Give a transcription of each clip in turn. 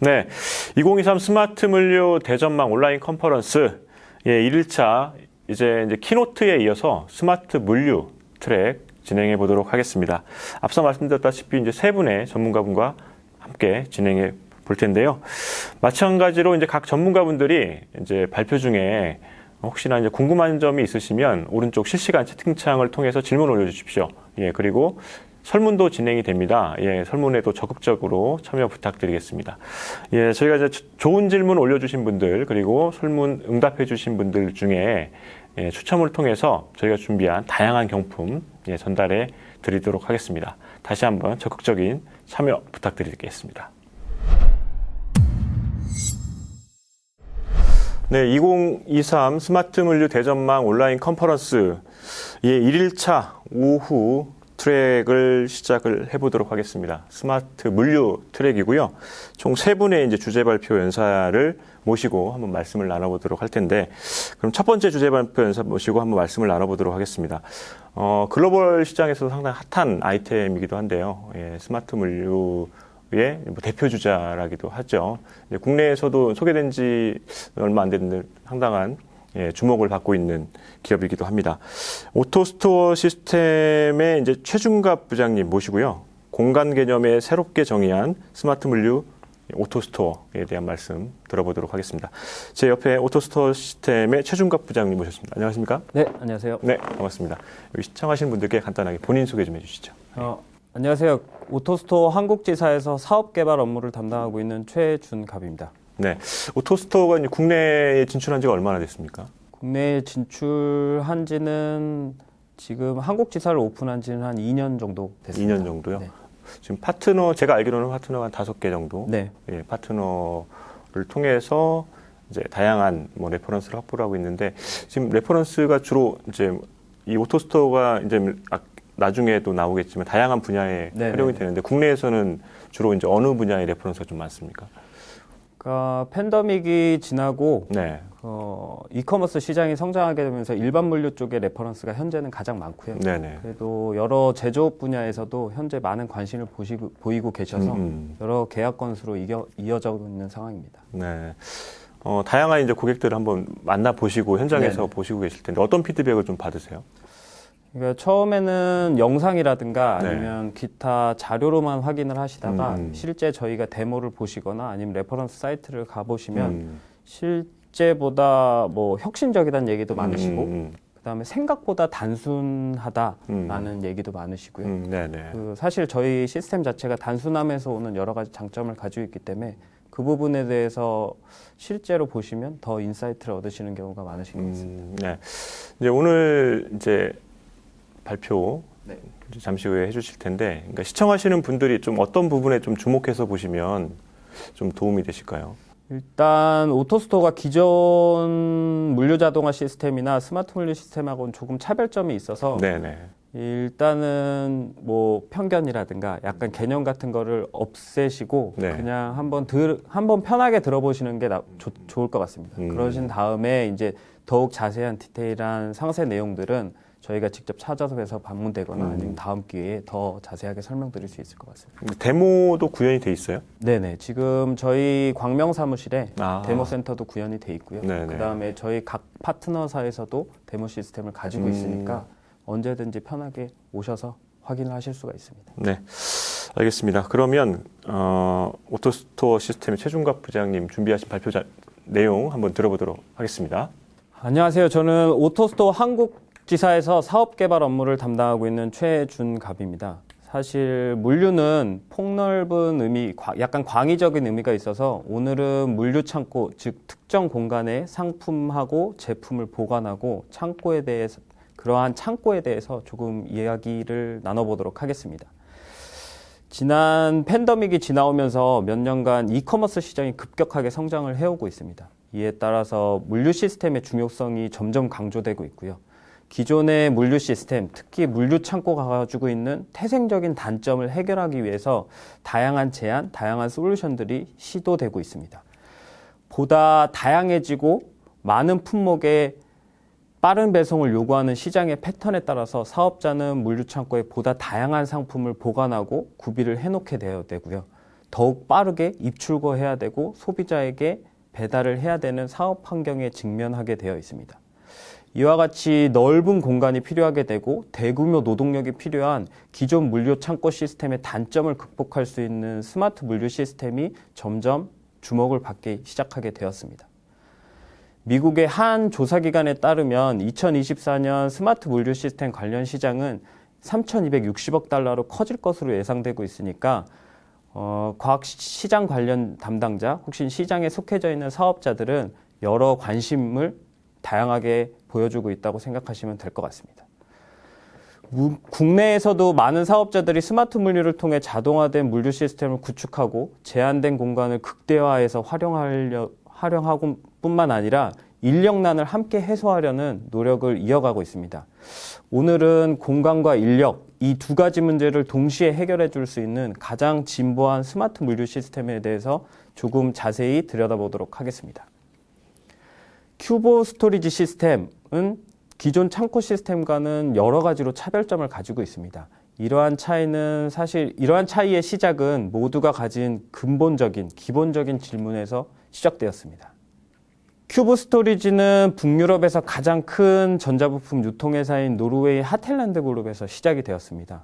네, 2023 스마트 물류 대전망 온라인 컨퍼런스 1일차 이제 키노트에 이어서 스마트 물류 트랙 진행해 보도록 하겠습니다. 앞서 말씀드렸다시피 이제 세 분의 전문가분과 함께 진행해 볼 텐데요. 마찬가지로 이제 각 전문가분들이 이제 발표 중에 혹시나 이제 궁금한 점이 있으시면 오른쪽 실시간 채팅창을 통해서 질문 올려주십시오. 그리고 설문도 진행이 됩니다. 설문에도 적극적으로 참여 부탁드리겠습니다. 저희가 이제 좋은 질문 올려주신 분들, 그리고 설문 응답해주신 분들 중에 추첨을 통해서 저희가 준비한 다양한 경품 전달해 드리도록 하겠습니다. 다시 한번 적극적인 참여 부탁드리겠습니다. 네, 2023 스마트 물류 대전망 온라인 컨퍼런스 1일차 오후 트랙을 시작을 해보도록 하겠습니다. 스마트 물류 트랙이고요. 총 3분의 이제 주제 발표 연사를 모시고 한번 말씀을 나눠보도록 할 텐데, 그럼 첫 번째 주제 발표 연사 모시고 한번 말씀을 나눠보도록 하겠습니다. 글로벌 시장에서 상당히 핫한 아이템이기도 한데요. 스마트 물류의 대표 주자라기도 하죠. 국내에서도 소개된 지 얼마 안 됐는데 상당한 주목을 받고 있는 기업이기도 합니다. 오토스토어 시스템의 이제 최준갑 부장님 모시고요. 공간 개념에 새롭게 정의한 스마트 물류 오토스토어에 대한 말씀 들어보도록 하겠습니다. 제 옆에 오토스토어 시스템의 최준갑 부장님 모셨습니다. 안녕하십니까? 네, 안녕하세요. 네, 반갑습니다. 여기 시청하시는 분들께 간단하게 본인 소개 좀 해주시죠. 안녕하세요. 오토스토어 한국지사에서 사업개발 업무를 담당하고 있는 최준갑입니다. 네, 오토스토어가 이제 국내에 진출한 지가 얼마나 됐습니까? 국내에 진출한 지는 지금 한국지사를 오픈한 지는 한 2년 정도 됐습니다. 2년 정도요? 네. 지금 파트너, 제가 알기로는 파트너가 한 5개 정도? 네. 파트너를 통해서 이제 다양한 레퍼런스를 확보를 하고 있는데, 지금 레퍼런스가 주로 이제 이 오토스토어가 이제 나중에도 나오겠지만 다양한 분야에 활용이 되는데, 국내에서는 주로 이제 어느 분야의 레퍼런스가 좀 많습니까? 그러니까 팬데믹이 지나고 네. 이커머스 시장이 성장하게 되면서 일반 물류 쪽의 레퍼런스가 현재는 가장 많고요. 네네. 그래도 여러 제조업 분야에서도 현재 많은 관심을 보이고 계셔서 여러 계약 건수로 이어져 있는 상황입니다. 네. 다양한 이제 고객들을 한번 만나보시고 현장에서 네네. 보시고 계실 텐데 어떤 피드백을 좀 받으세요? 그러니까 처음에는 영상이라든가 네. 아니면 기타 자료로만 확인을 하시다가 실제 저희가 데모를 보시거나 아니면 레퍼런스 사이트를 가보시면 실제보다 혁신적이라는 얘기도 많으시고 그다음에 생각보다 단순하다라는 얘기도 많으시고요. 네네. 사실 저희 시스템 자체가 단순함에서 오는 여러 가지 장점을 가지고 있기 때문에 그 부분에 대해서 실제로 보시면 더 인사이트를 얻으시는 경우가 많으신 것 같습니다. 네. 이제 오늘 이제 발표 네. 잠시 후에 해주실 텐데, 그러니까 시청하시는 분들이 좀 어떤 부분에 좀 주목해서 보시면 좀 도움이 되실까요? 일단 오토스토어가 기존 물류 자동화 시스템이나 스마트 물류 시스템하고는 조금 차별점이 있어서 네네. 일단은 편견이라든가 약간 개념 같은 거를 없애시고 네. 그냥 한번 편하게 들어보시는 게 좋을 것 같습니다. 그러신 다음에 이제 더욱 자세한 디테일한 상세 내용들은 저희가 직접 찾아서 해서 방문되거나 아니면 다음 기회에 더 자세하게 설명드릴 수 있을 것 같습니다. 데모도 구현이 돼 있어요? 네네. 지금 저희 광명 사무실에 아. 데모 센터도 구현이 돼 있고요. 네네. 그다음에 저희 각 파트너사에서도 데모 시스템을 가지고 있으니까 언제든지 편하게 오셔서 확인을 하실 수가 있습니다. 네. 알겠습니다. 그러면 오토스토어 시스템의 최준갑 부장님 준비하신 발표 내용 한번 들어보도록 하겠습니다. 안녕하세요. 저는 오토스토어 한국지사에서 사업개발 업무를 담당하고 있는 최준갑입니다. 사실 물류는 폭넓은 의미, 약간 광의적인 의미가 있어서 오늘은 물류 창고, 즉 특정 공간에 상품하고 제품을 보관하고 그러한 창고에 대해서 조금 이야기를 나눠보도록 하겠습니다. 지난 팬데믹이 지나오면서 몇 년간 이커머스 시장이 급격하게 성장을 해오고 있습니다. 이에 따라서 물류 시스템의 중요성이 점점 강조되고 있고요. 기존의 물류 시스템, 특히 물류 창고가 가지고 있는 태생적인 단점을 해결하기 위해서 다양한 제안, 다양한 솔루션들이 시도되고 있습니다. 보다 다양해지고 많은 품목의 빠른 배송을 요구하는 시장의 패턴에 따라서 사업자는 물류 창고에 보다 다양한 상품을 보관하고 구비를 해놓게 되어야 되고요. 더욱 빠르게 입출고해야 되고 소비자에게 배달을 해야 되는 사업 환경에 직면하게 되어 있습니다. 이와 같이 넓은 공간이 필요하게 되고 대규모 노동력이 필요한 기존 물류 창고 시스템의 단점을 극복할 수 있는 스마트 물류 시스템이 점점 주목을 받기 시작하게 되었습니다. 미국의 한 조사기관에 따르면 2024년 스마트 물류 시스템 관련 시장은 3,260억 달러로 커질 것으로 예상되고 있으니까 과학 시장 관련 담당자, 혹시 시장에 속해져 있는 사업자들은 여러 관심을 다양하게 보여주고 있다고 생각하시면 될 것 같습니다. 국내에서도 많은 사업자들이 스마트 물류를 통해 자동화된 물류 시스템을 구축하고 제한된 공간을 극대화해서 활용하고 뿐만 아니라 인력난을 함께 해소하려는 노력을 이어가고 있습니다. 오늘은 공간과 인력, 이 두 가지 문제를 동시에 해결해 줄 수 있는 가장 진보한 스마트 물류 시스템에 대해서 조금 자세히 들여다보도록 하겠습니다. 큐브 스토리지 시스템은 기존 창고 시스템과는 여러 가지로 차별점을 가지고 있습니다. 이러한 차이의 시작은 모두가 가진 기본적인 질문에서 시작되었습니다. 큐브 스토리지는 북유럽에서 가장 큰 전자부품 유통회사인 노르웨이 하텔란드 그룹에서 시작이 되었습니다.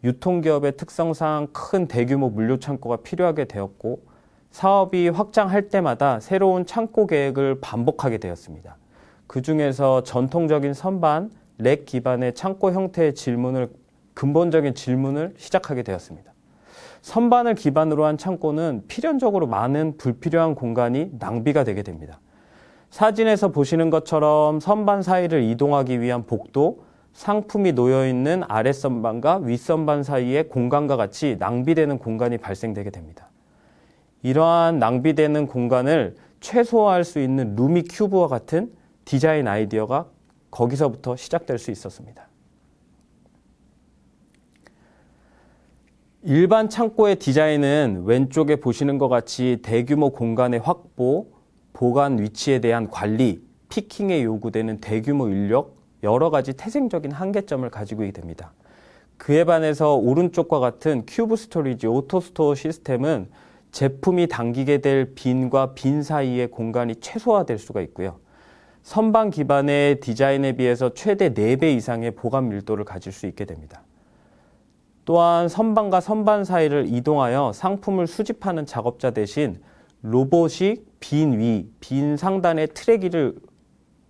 유통기업의 특성상 큰 대규모 물류 창고가 필요하게 되었고 사업이 확장할 때마다 새로운 창고 계획을 반복하게 되었습니다. 그 중에서 전통적인 선반, 렉 기반의 창고 형태의 근본적인 질문을 시작하게 되었습니다. 선반을 기반으로 한 창고는 필연적으로 많은 불필요한 공간이 낭비가 되게 됩니다. 사진에서 보시는 것처럼 선반 사이를 이동하기 위한 복도, 상품이 놓여있는 아랫선반과 윗선반 사이의 공간과 같이 낭비되는 공간이 발생되게 됩니다. 이러한 낭비되는 공간을 최소화할 수 있는 루미 큐브와 같은 디자인 아이디어가 거기서부터 시작될 수 있었습니다. 일반 창고의 디자인은 왼쪽에 보시는 것 같이 대규모 공간의 확보, 보관 위치에 대한 관리, 피킹에 요구되는 대규모 인력, 여러 가지 태생적인 한계점을 가지고 있게 됩니다. 그에 반해서 오른쪽과 같은 큐브 스토리지 오토스토어 시스템은 제품이 당기게 될 빈과 빈 사이의 공간이 최소화될 수가 있고요. 선반 기반의 디자인에 비해서 최대 4배 이상의 보관 밀도를 가질 수 있게 됩니다. 또한 선반과 선반 사이를 이동하여 상품을 수집하는 작업자 대신 로봇이 빈 위, 빈 상단의 트랙 위를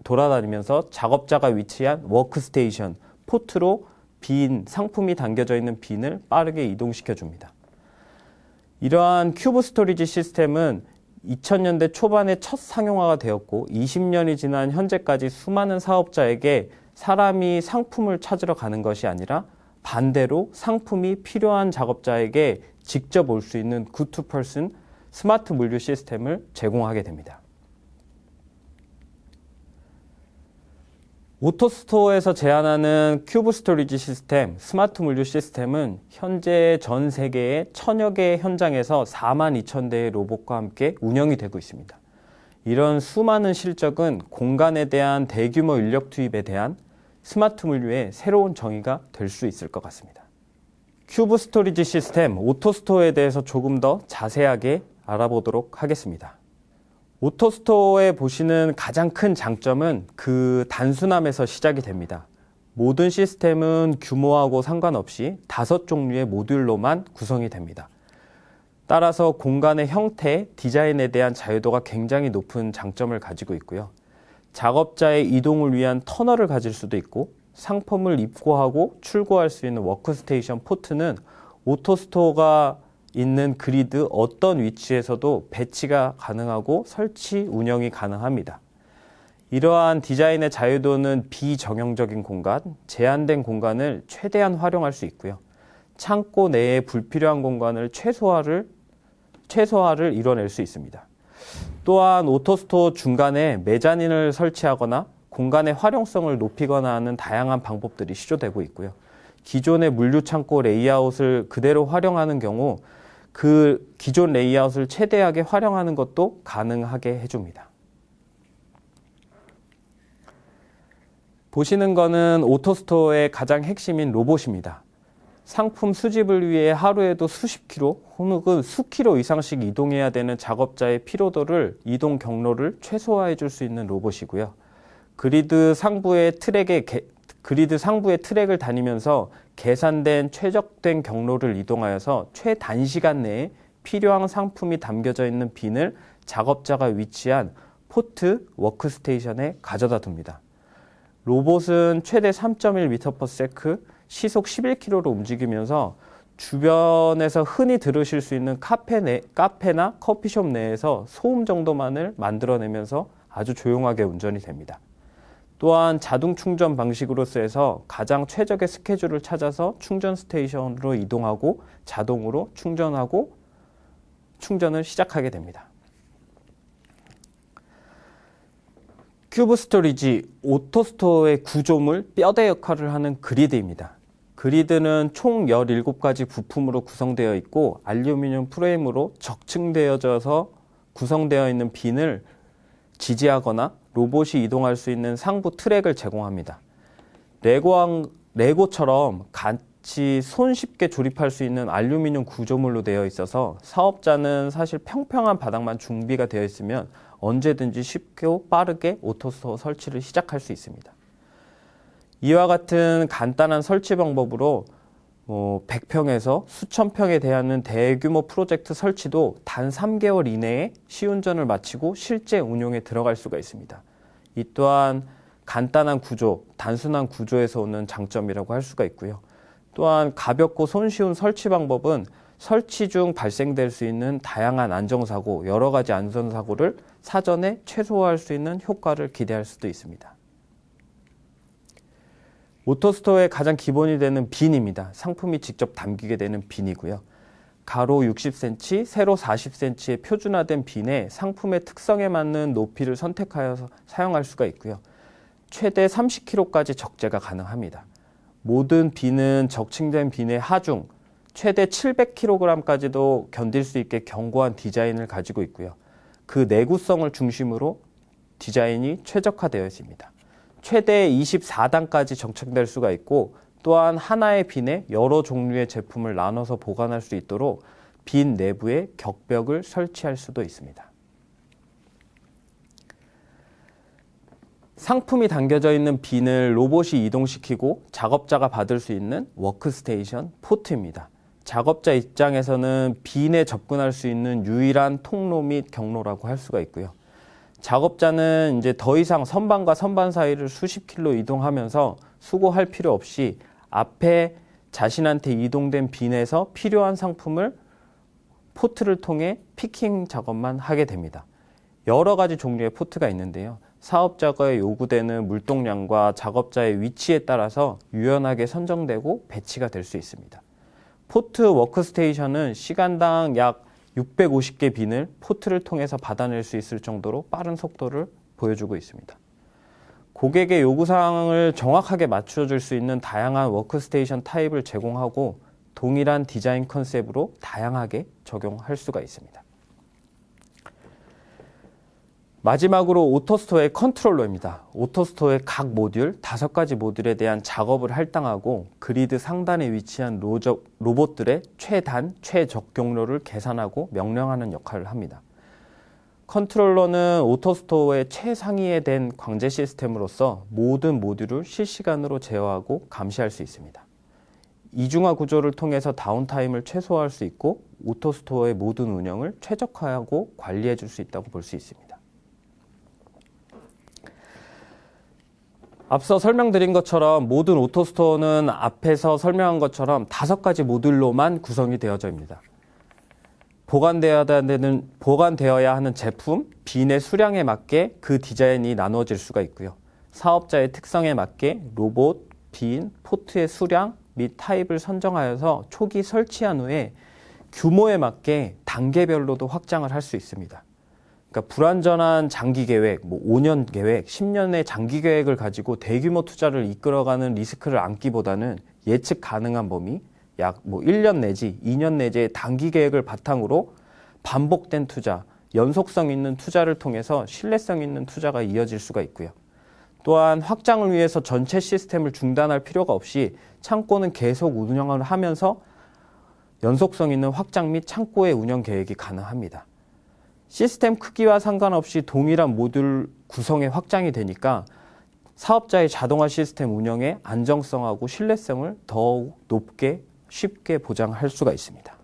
돌아다니면서 작업자가 위치한 워크스테이션, 포트로 상품이 담겨져 있는 빈을 빠르게 이동시켜 줍니다. 이러한 큐브 스토리지 시스템은 2000년대 초반에 첫 상용화가 되었고 20년이 지난 현재까지 수많은 사업자에게 사람이 상품을 찾으러 가는 것이 아니라 반대로 상품이 필요한 작업자에게 직접 올 수 있는 굿투퍼슨 스마트 물류 시스템을 제공하게 됩니다. 오토스토어에서 제안하는 큐브 스토리지 시스템, 스마트 물류 시스템은 현재 전 세계의 1000여 개의 현장에서 42,000대의 로봇과 함께 운영이 되고 있습니다. 이런 수많은 실적은 공간에 대한 대규모 인력 투입에 대한 스마트 물류의 새로운 정의가 될 수 있을 것 같습니다. 큐브 스토리지 시스템, 오토스토어에 대해서 조금 더 자세하게 알아보도록 하겠습니다. 오토스토어에 보시는 가장 큰 장점은 그 단순함에서 시작이 됩니다. 모든 시스템은 규모하고 상관없이 5종류의 모듈로만 구성이 됩니다. 따라서 공간의 형태, 디자인에 대한 자유도가 굉장히 높은 장점을 가지고 있고요. 작업자의 이동을 위한 터널을 가질 수도 있고 상품을 입고하고 출고할 수 있는 워크스테이션 포트는 오토스토어가 있는 그리드 어떤 위치에서도 배치가 가능하고 설치, 운영이 가능합니다. 이러한 디자인의 자유도는 비정형적인 공간, 제한된 공간을 최대한 활용할 수 있고요. 창고 내에 불필요한 공간을 최소화를 이뤄낼 수 있습니다. 또한 오토스토어 중간에 메자닌을 설치하거나 공간의 활용성을 높이거나 하는 다양한 방법들이 시도되고 있고요. 기존의 물류 창고 레이아웃을 그대로 활용하는 경우 그 기존 레이아웃을 최대하게 활용하는 것도 가능하게 해줍니다. 보시는 거는 오토스토어의 가장 핵심인 로봇입니다. 상품 수집을 위해 하루에도 수십 킬로 혹은 수 킬로 이상씩 이동해야 되는 작업자의 피로도를 이동 경로를 최소화해 줄 수 있는 로봇이고요. 그리드 상부의 트랙을 다니면서 계산된 최적된 경로를 이동하여서 최단시간 내에 필요한 상품이 담겨져 있는 빈을 작업자가 위치한 포트 워크스테이션에 가져다 둡니다. 로봇은 최대 3.1m/s, 시속 11km로 움직이면서 주변에서 흔히 들으실 수 있는 카페나 커피숍 내에서 소음 정도만을 만들어내면서 아주 조용하게 운전이 됩니다. 또한 자동 충전 방식으로 쓰여서 가장 최적의 스케줄을 찾아서 충전 스테이션으로 이동하고 자동으로 충전하고 충전을 시작하게 됩니다. 큐브 스토리지 오토스토어의 구조물 뼈대 역할을 하는 그리드입니다. 그리드는 총 17가지 부품으로 구성되어 있고 알루미늄 프레임으로 적층되어져서 구성되어 있는 빈을 지지하거나 로봇이 이동할 수 있는 상부 트랙을 제공합니다. 레고처럼 같이 손쉽게 조립할 수 있는 알루미늄 구조물로 되어 있어서 사업자는 사실 평평한 바닥만 준비가 되어 있으면 언제든지 쉽게 빠르게 오토스토어 설치를 시작할 수 있습니다. 이와 같은 간단한 설치 방법으로 100평에서 수천 평에 대하는 대규모 프로젝트 설치도 단 3개월 이내에 시운전을 마치고 실제 운용에 들어갈 수가 있습니다. 이 또한 간단한 구조, 단순한 구조에서 오는 장점이라고 할 수가 있고요. 또한 가볍고 손쉬운 설치 방법은 설치 중 발생될 수 있는 다양한 안전사고, 여러 가지 안전사고를 사전에 최소화할 수 있는 효과를 기대할 수도 있습니다. 오토스토어의 가장 기본이 되는 빈입니다. 상품이 직접 담기게 되는 빈이고요. 가로 60cm, 세로 40cm의 표준화된 빈에 상품의 특성에 맞는 높이를 선택하여서 사용할 수가 있고요. 최대 30kg까지 적재가 가능합니다. 모든 빈은 적층된 빈의 하중, 최대 700kg까지도 견딜 수 있게 견고한 디자인을 가지고 있고요. 그 내구성을 중심으로 디자인이 최적화되어 있습니다. 최대 24단까지 정착될 수가 있고 또한 하나의 빈에 여러 종류의 제품을 나눠서 보관할 수 있도록 빈 내부에 격벽을 설치할 수도 있습니다. 상품이 담겨져 있는 빈을 로봇이 이동시키고 작업자가 받을 수 있는 워크스테이션 포트입니다. 작업자 입장에서는 빈에 접근할 수 있는 유일한 통로 및 경로라고 할 수가 있고요. 작업자는 이제 더 이상 선반과 선반 사이를 수십 킬로 이동하면서 수고할 필요 없이 앞에 자신한테 이동된 빈에서 필요한 상품을 포트를 통해 피킹 작업만 하게 됩니다. 여러 가지 종류의 포트가 있는데요. 사업자가 요구되는 물동량과 작업자의 위치에 따라서 유연하게 선정되고 배치가 될 수 있습니다. 포트 워크스테이션은 시간당 약 650개 빈을 포트를 통해서 받아낼 수 있을 정도로 빠른 속도를 보여주고 있습니다. 고객의 요구사항을 정확하게 맞춰줄 수 있는 다양한 워크스테이션 타입을 제공하고 동일한 디자인 컨셉으로 다양하게 적용할 수가 있습니다. 마지막으로 오토스토어의 컨트롤러입니다. 오토스토어의 각 모듈, 5가지 모듈에 대한 작업을 할당하고 그리드 상단에 위치한 로봇들의 최단, 최적 경로를 계산하고 명령하는 역할을 합니다. 컨트롤러는 오토스토어의 최상위에 된 관제 시스템으로서 모든 모듈을 실시간으로 제어하고 감시할 수 있습니다. 이중화 구조를 통해서 다운타임을 최소화할 수 있고 오토스토어의 모든 운영을 최적화하고 관리해 줄 수 있다고 볼 수 있습니다. 앞서 설명드린 것처럼 모든 오토스토어는 앞에서 설명한 것처럼 5가지 모듈로만 구성이 되어져 있습니다. 보관되어야 하는 제품, 빈의 수량에 맞게 그 디자인이 나누어질 수가 있고요. 사업자의 특성에 맞게 로봇, 빈, 포트의 수량 및 타입을 선정하여서 초기 설치한 후에 규모에 맞게 단계별로도 확장을 할 수 있습니다. 그러니까 불완전한 장기 계획, 5년 계획, 10년의 장기 계획을 가지고 대규모 투자를 이끌어가는 리스크를 안기보다는 예측 가능한 범위, 약 1년 내지 2년 내지의 단기 계획을 바탕으로 반복된 투자, 연속성 있는 투자를 통해서 신뢰성 있는 투자가 이어질 수가 있고요. 또한 확장을 위해서 전체 시스템을 중단할 필요가 없이 창고는 계속 운영을 하면서 연속성 있는 확장 및 창고의 운영 계획이 가능합니다. 시스템 크기와 상관없이 동일한 모듈 구성의 확장이 되니까 사업자의 자동화 시스템 운영의 안정성하고 신뢰성을 더욱 높게 쉽게 보장할 수가 있습니다.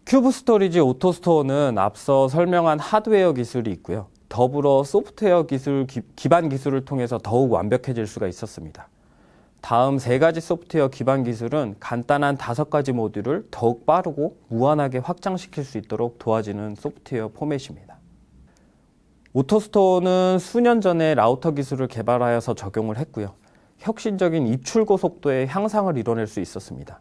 큐브 스토리지 오토스토어는 앞서 설명한 하드웨어 기술이 있고요. 더불어 소프트웨어 기술, 기반 기술을 통해서 더욱 완벽해질 수가 있었습니다. 다음 3가지 소프트웨어 기반 기술은 간단한 5가지 모듈을 더욱 빠르고 무한하게 확장시킬 수 있도록 도와주는 소프트웨어 포맷입니다. 오토스토어는 수년 전에 라우터 기술을 개발하여서 적용을 했고요. 혁신적인 입출고 속도의 향상을 이뤄낼 수 있었습니다.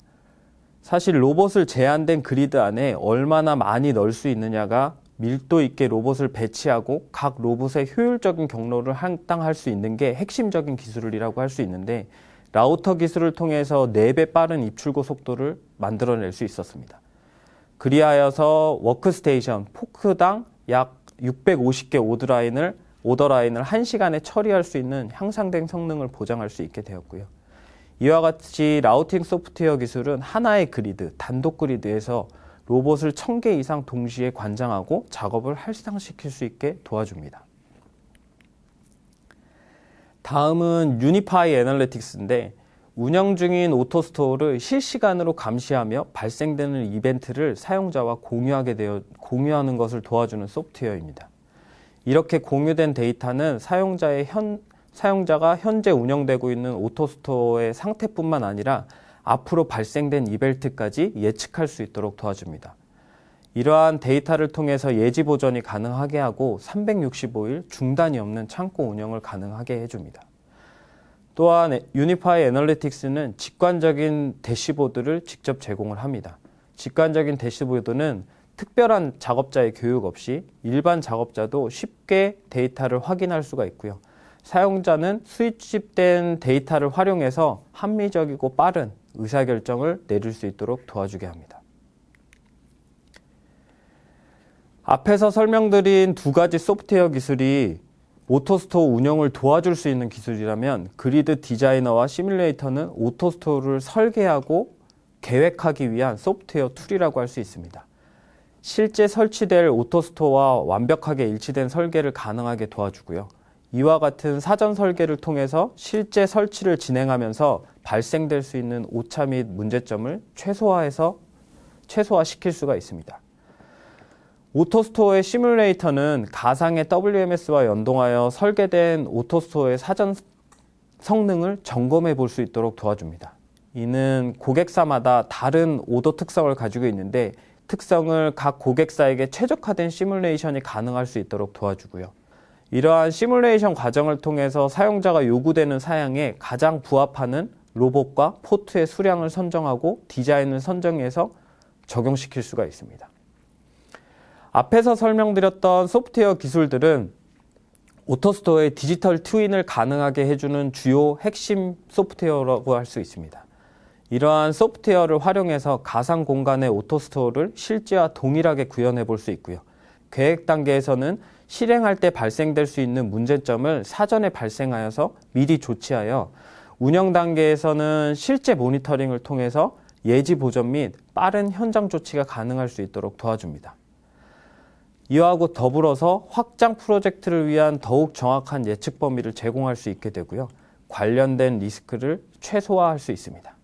사실 로봇을 제한된 그리드 안에 얼마나 많이 넣을 수 있느냐가 밀도 있게 로봇을 배치하고 각 로봇의 효율적인 경로를 할당할 수 있는 게 핵심적인 기술이라고 할 수 있는데, 라우터 기술을 통해서 4배 빠른 입출고 속도를 만들어낼 수 있었습니다. 그리하여서 워크스테이션, 포크당 약 650개 오더라인을 1시간에 처리할 수 있는 향상된 성능을 보장할 수 있게 되었고요. 이와 같이 라우팅 소프트웨어 기술은 하나의 그리드, 단독 그리드에서 로봇을 1000개 이상 동시에 관장하고 작업을 활성시킬 수 있게 도와줍니다. 다음은 유니파이 애널리틱스인데, 운영 중인 오토스토어를 실시간으로 감시하며 발생되는 이벤트를 사용자와 공유하는 것을 도와주는 소프트웨어입니다. 이렇게 공유된 데이터는 사용자가 현재 운영되고 있는 오토스토어의 상태뿐만 아니라 앞으로 발생된 이벤트까지 예측할 수 있도록 도와줍니다. 이러한 데이터를 통해서 예지 보전이 가능하게 하고 365일 중단이 없는 창고 운영을 가능하게 해줍니다. 또한 유니파이 애널리틱스는 직관적인 대시보드를 직접 제공을 합니다. 직관적인 대시보드는 특별한 작업자의 교육 없이 일반 작업자도 쉽게 데이터를 확인할 수가 있고요. 사용자는 수집된 데이터를 활용해서 합리적이고 빠른 의사결정을 내릴 수 있도록 도와주게 합니다. 앞에서 설명드린 2가지 소프트웨어 기술이 오토스토어 운영을 도와줄 수 있는 기술이라면, 그리드 디자이너와 시뮬레이터는 오토스토어를 설계하고 계획하기 위한 소프트웨어 툴이라고 할 수 있습니다. 실제 설치될 오토스토어와 완벽하게 일치된 설계를 가능하게 도와주고요. 이와 같은 사전 설계를 통해서 실제 설치를 진행하면서 발생될 수 있는 오차 및 문제점을 최소화시킬 수가 있습니다. 오토스토어의 시뮬레이터는 가상의 WMS와 연동하여 설계된 오토스토어의 사전 성능을 점검해 볼 수 있도록 도와줍니다. 이는 고객사마다 다른 오더 특성을 가지고 있는데, 특성을 각 고객사에게 최적화된 시뮬레이션이 가능할 수 있도록 도와주고요. 이러한 시뮬레이션 과정을 통해서 사용자가 요구되는 사양에 가장 부합하는 로봇과 포트의 수량을 선정하고 디자인을 선정해서 적용시킬 수가 있습니다. 앞에서 설명드렸던 소프트웨어 기술들은 오토스토어의 디지털 트윈을 가능하게 해주는 주요 핵심 소프트웨어라고 할 수 있습니다. 이러한 소프트웨어를 활용해서 가상 공간의 오토스토어를 실제와 동일하게 구현해 볼 수 있고요. 계획 단계에서는 실행할 때 발생될 수 있는 문제점을 사전에 발생하여서 미리 조치하여, 운영 단계에서는 실제 모니터링을 통해서 예지 보전 및 빠른 현장 조치가 가능할 수 있도록 도와줍니다. 이와 더불어서 확장 프로젝트를 위한 더욱 정확한 예측 범위를 제공할 수 있게 되고요. 관련된 리스크를 최소화할 수 있습니다.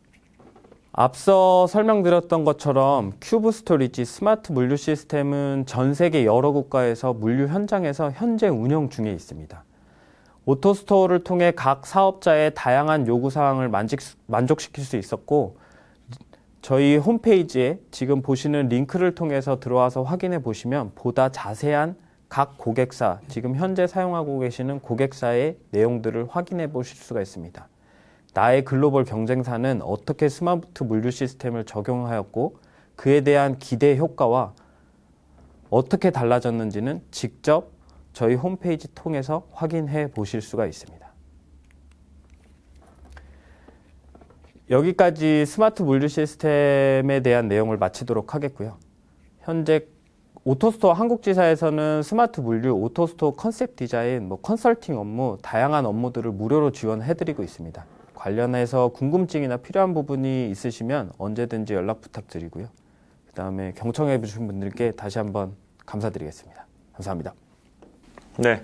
앞서 설명드렸던 것처럼 큐브 스토리지 스마트 물류 시스템은 전 세계 여러 국가에서 물류 현장에서 현재 운영 중에 있습니다. 오토스토어를 통해 각 사업자의 다양한 요구사항을 만족시킬 수 있었고, 저희 홈페이지에 지금 보시는 링크를 통해서 들어와서 확인해 보시면 보다 자세한 각 고객사, 지금 현재 사용하고 계시는 고객사의 내용들을 확인해 보실 수가 있습니다. 나의 글로벌 경쟁사는 어떻게 스마트 물류 시스템을 적용하였고 그에 대한 기대 효과와 어떻게 달라졌는지는 직접 저희 홈페이지 통해서 확인해 보실 수가 있습니다. 여기까지 스마트 물류 시스템에 대한 내용을 마치도록 하겠고요. 현재 오토스토어 한국지사에서는 스마트 물류, 오토스토어 컨셉 디자인, 컨설팅 업무, 다양한 업무들을 무료로 지원해드리고 있습니다. 관련해서 궁금증이나 필요한 부분이 있으시면 언제든지 연락 부탁드리고요. 그 다음에 경청해 주신 분들께 다시 한번 감사드리겠습니다. 감사합니다. 네,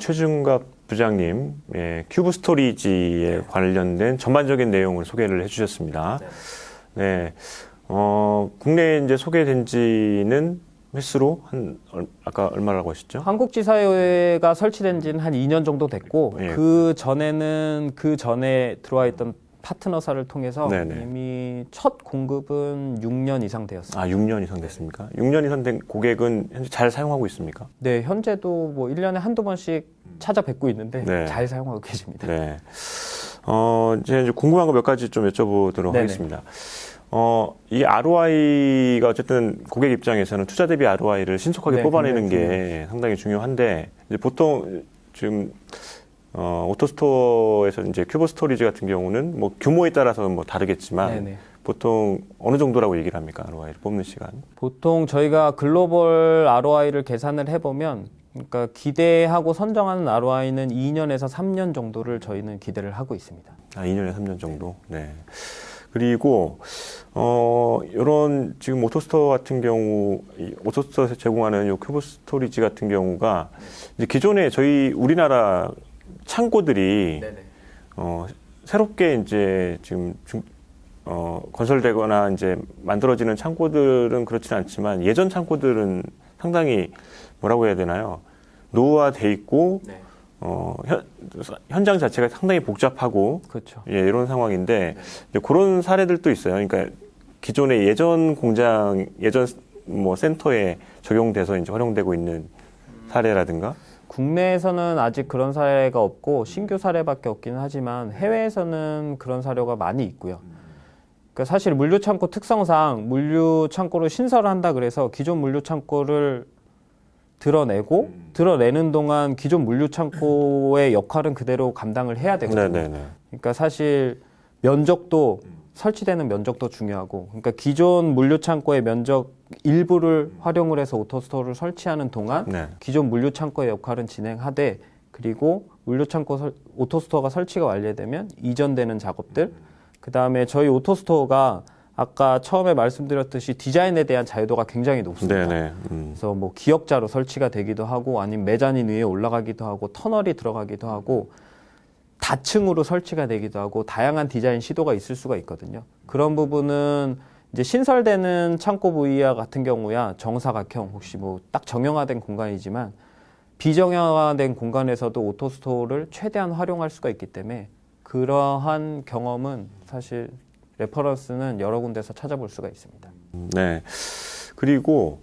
최준갑 부장님, 큐브 스토리지에 관련된 전반적인 내용을 소개를 해주셨습니다. 네, 국내에 이제 소개된 지는 횟수로 아까 얼마라고 하셨죠? 한국지사회가 설치된 지는 한 2년 정도 됐고, 예. 그 전에 들어와 있던 파트너사를 통해서 네네. 이미 첫 공급은 6년 이상 되었습니다. 6년 이상 됐습니까? 6년 이상 된 고객은 현재 잘 사용하고 있습니까? 네, 현재도 1년에 한두 번씩 찾아뵙고 있는데 네. 잘 사용하고 계십니다. 네. 이제 궁금한 거 몇 가지 좀 여쭤보도록 네네. 하겠습니다. 이 ROI가 어쨌든 고객 입장에서는 투자 대비 ROI를 신속하게 네, 뽑아내는 게 굉장히 상당히 중요한데, 이제 보통 지금 오토스토어에서 이제 큐브 스토리지 같은 경우는 규모에 따라서 다르겠지만 네네. 보통 어느 정도라고 얘기를 합니까? ROI를 뽑는 시간? 보통 저희가 글로벌 ROI를 계산을 해보면, 그러니까 기대하고 선정하는 ROI는 2년에서 3년 정도를 저희는 기대를 하고 있습니다. 2년에 3년 정도. 네. 그리고 이런 지금 오토스토어 같은 경우, 오토스토어에서 제공하는 요 큐브 스토리지 같은 경우가 이제 기존에 저희 우리나라 창고들이 새롭게 이제 지금 건설되거나 이제 만들어지는 창고들은 그렇지는 않지만 예전 창고들은 상당히 뭐라고 해야 되나요? 노후화돼 있고 현장 자체가 상당히 복잡하고 그렇죠. 이런 상황인데 이제 그런 사례들도 있어요. 그러니까 기존의 예전 공장, 예전 센터에 적용돼서 이제 활용되고 있는 사례라든가. 국내에서는 아직 그런 사례가 없고 신규 사례밖에 없기는 하지만 해외에서는 그런 사례가 많이 있고요. 그러니까 사실 물류 창고 특성상 물류 창고를 신설한다 그래서 기존 물류 창고를 드러내는 동안 기존 물류 창고의 역할은 그대로 감당을 해야 되거든요. 네네네. 그러니까 사실 면적도 설치되는 면적도 중요하고, 그러니까 기존 물류 창고의 면적 일부를 활용을 해서 오토스토어를 설치하는 동안 네. 기존 물류 창고의 역할은 진행하되, 그리고 물류 창고 오토스토어가 설치가 완료되면 이전되는 작업들, 그 다음에 저희 오토스토어가 아까 처음에 말씀드렸듯이 디자인에 대한 자유도가 굉장히 높습니다. 네네. 그래서 기역자로 설치가 되기도 하고, 아니면 메자닌 위에 올라가기도 하고, 터널이 들어가기도 하고, 다층으로 설치가 되기도 하고, 다양한 디자인 시도가 있을 수가 있거든요. 그런 부분은 이제 신설되는 창고 부위와 같은 경우야 정사각형, 혹시 딱 정형화된 공간이지만 비정형화된 공간에서도 오토스토어를 최대한 활용할 수가 있기 때문에 그러한 경험은 사실 레퍼런스는 여러 군데서 찾아볼 수가 있습니다. 네. 그리고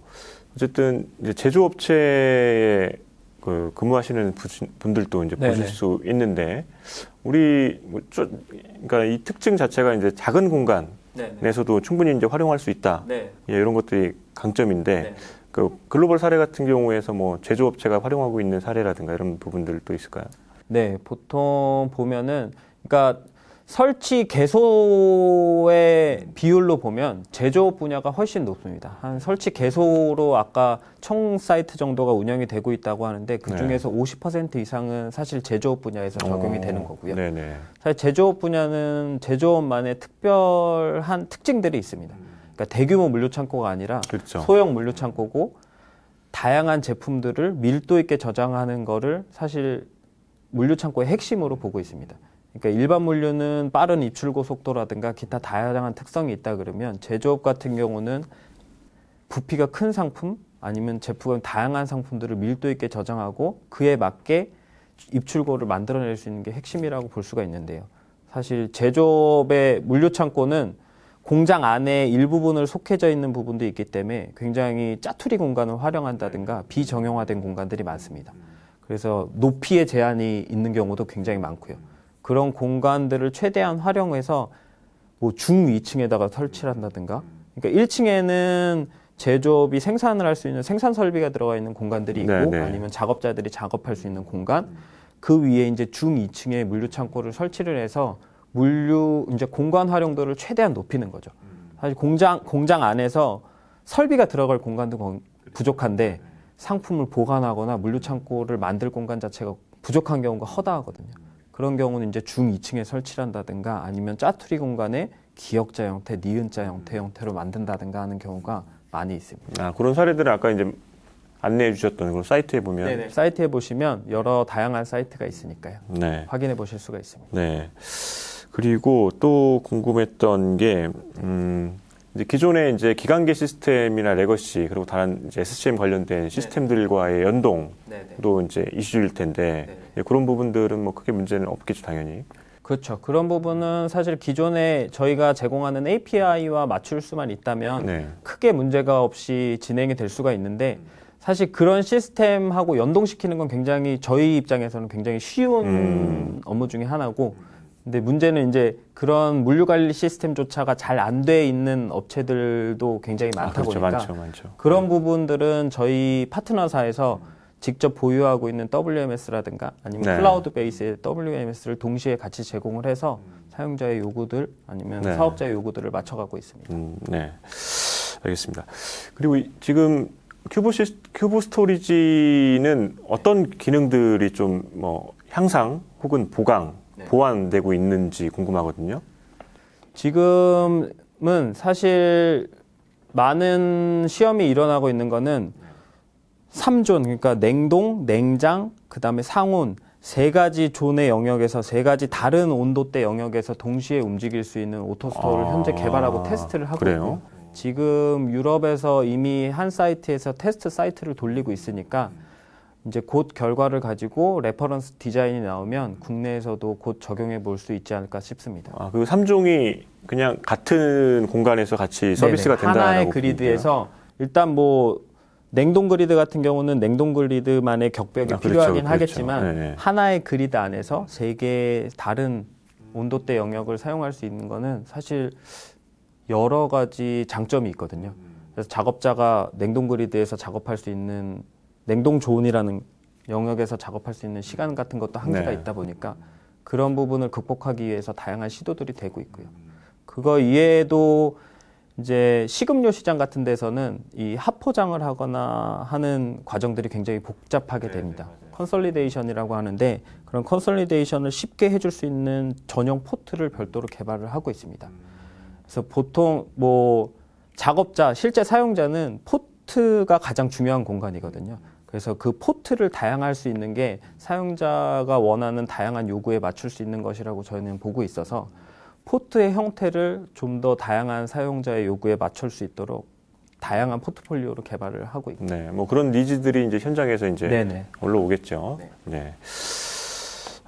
어쨌든 이제 제조업체에 근무하시는 분들도 이제 네네. 보실 수 있는데, 그러니까 이 특징 자체가 이제 작은 공간에서도 충분히 이제 활용할 수 있다. 이런 것들이 강점인데, 그 글로벌 사례 같은 경우에서 제조업체가 활용하고 있는 사례라든가 이런 부분들도 있을까요? 네, 보통 보면은, 그러니까 설치 개소의 비율로 보면 제조업 분야가 훨씬 높습니다. 한 설치 개소로 아까 총 사이트 정도가 운영이 되고 있다고 하는데, 그 중에서 50% 이상은 사실 제조업 분야에서 적용이 되는 거고요. 네네. 사실 제조업 분야는 제조업만의 특별한 특징들이 있습니다. 그러니까 대규모 물류 창고가 아니라 그렇죠. 소형 물류 창고고, 다양한 제품들을 밀도 있게 저장하는 거를 사실 물류 창고의 핵심으로 보고 있습니다. 그러니까 일반 물류는 빠른 입출고 속도라든가 기타 다양한 특성이 있다 그러면, 제조업 같은 경우는 부피가 큰 상품 아니면 제품 다양한 상품들을 밀도 있게 저장하고 그에 맞게 입출고를 만들어낼 수 있는 게 핵심이라고 볼 수가 있는데요. 사실 제조업의 물류 창고는 공장 안에 일부분을 속해져 있는 부분도 있기 때문에 굉장히 짜투리 공간을 활용한다든가 비정형화된 공간들이 많습니다. 그래서 높이의 제한이 있는 경우도 굉장히 많고요. 그런 공간들을 최대한 활용해서 중위층에다가 설치를 한다든가, 그러니까 1층에는 제조업이 생산을 할 수 있는 생산 설비가 들어가 있는 공간들이 있고, 네네. 아니면 작업자들이 작업할 수 있는 공간, 그 위에 이제 중2층에 물류 창고를 설치를 해서 물류 이제 공간 활용도를 최대한 높이는 거죠. 사실 공장 안에서 설비가 들어갈 공간도 부족한데 상품을 보관하거나 물류 창고를 만들 공간 자체가 부족한 경우가 허다하거든요. 그런 경우는 이제 중 2층에 설치를 한다든가 아니면 짜투리 공간에 기역자 형태, 니은자 형태로 만든다든가 하는 경우가 많이 있습니다. 아, 그런 사례들은 아까 이제 안내해 주셨던 그런 사이트에 보면 네네. 사이트에 보시면 여러 다양한 사이트가 있으니까요. 네. 확인해 보실 수가 있습니다. 네. 그리고 또 궁금했던 게 이제 기존의 이제 기관계 시스템이나 레거시 그리고 다른 이제 SCM 관련된 시스템들과의 연동도 네네. 이제 이슈일 텐데 네네. 예, 그런 부분들은 뭐 크게 문제는 없겠죠, 당연히. 그렇죠. 그런 부분은 사실 기존에 저희가 제공하는 API와 맞출 수만 있다면 네. 크게 문제가 없이 진행이 될 수가 있는데 사실 그런 시스템하고 연동시키는 건 굉장히 저희 입장에서는 굉장히 쉬운 업무 중에 하나고 근데 문제는 이제 그런 물류 관리 시스템조차가 잘 안 돼 있는 업체들도 굉장히 많다 그렇죠, 보니까 많죠. 그런 부분들은 저희 파트너사에서 직접 보유하고 있는 WMS라든가 아니면 네. 클라우드 베이스의 WMS를 동시에 같이 제공을 해서 사용자의 요구들 아니면 네. 사업자의 요구들을 맞춰가고 있습니다. 네. 알겠습니다. 그리고 지금 큐브 스토리지는 어떤 기능들이 좀 뭐 향상 혹은 보완되고 있는지 궁금하거든요. 지금은 사실 많은 시험이 일어나고 있는 거는 3존, 그러니까 냉동, 냉장, 그 다음에 상온, 세 가지 존의 영역에서 세 가지 다른 온도대 영역에서 동시에 움직일 수 있는 오토스토어를 현재 개발하고 테스트를 하고 그래요? 있고요. 지금 유럽에서 이미 한 사이트에서 테스트 사이트를 돌리고 있으니까 이제 곧 결과를 가지고 레퍼런스 디자인이 나오면 국내에서도 곧 적용해 볼 수 있지 않을까 싶습니다. 아, 그 3종이 그냥 같은 공간에서 같이 서비스가 네네. 된다는 하나의 그리드에서 일단 뭐 냉동 그리드 같은 경우는 냉동 그리드만의 격벽이 필요하긴 하겠지만 네네. 하나의 그리드 안에서 세 개의 다른 온도대 영역을 사용할 수 있는 거는 사실 여러 가지 장점이 있거든요. 그래서 작업자가 냉동 그리드에서 작업할 수 있는 냉동 조온이라는 영역에서 작업할 수 있는 시간 같은 것도 한계가 네. 있다 보니까 그런 부분을 극복하기 위해서 다양한 시도들이 되고 있고요. 그거 이외에도 이제 식음료 시장 같은 데서는 이 합포장을 하거나 하는 과정들이 굉장히 복잡하게 됩니다. 컨솔리데이션이라고 하는데 그런 컨솔리데이션을 쉽게 해줄 수 있는 전용 포트를 별도로 개발을 하고 있습니다. 그래서 보통 뭐 작업자, 실제 사용자는 포트가 가장 중요한 공간이거든요. 그래서 그 포트를 다양할 수 있는 게 사용자가 원하는 다양한 요구에 맞출 수 있는 것이라고 저희는 보고 있어서 포트의 형태를 좀 더 다양한 사용자의 요구에 맞출 수 있도록 다양한 포트폴리오로 개발을 하고 있습니다. 네, 뭐 그런 니즈들이 이제 현장에서 이제 네네. 올라오겠죠. 네.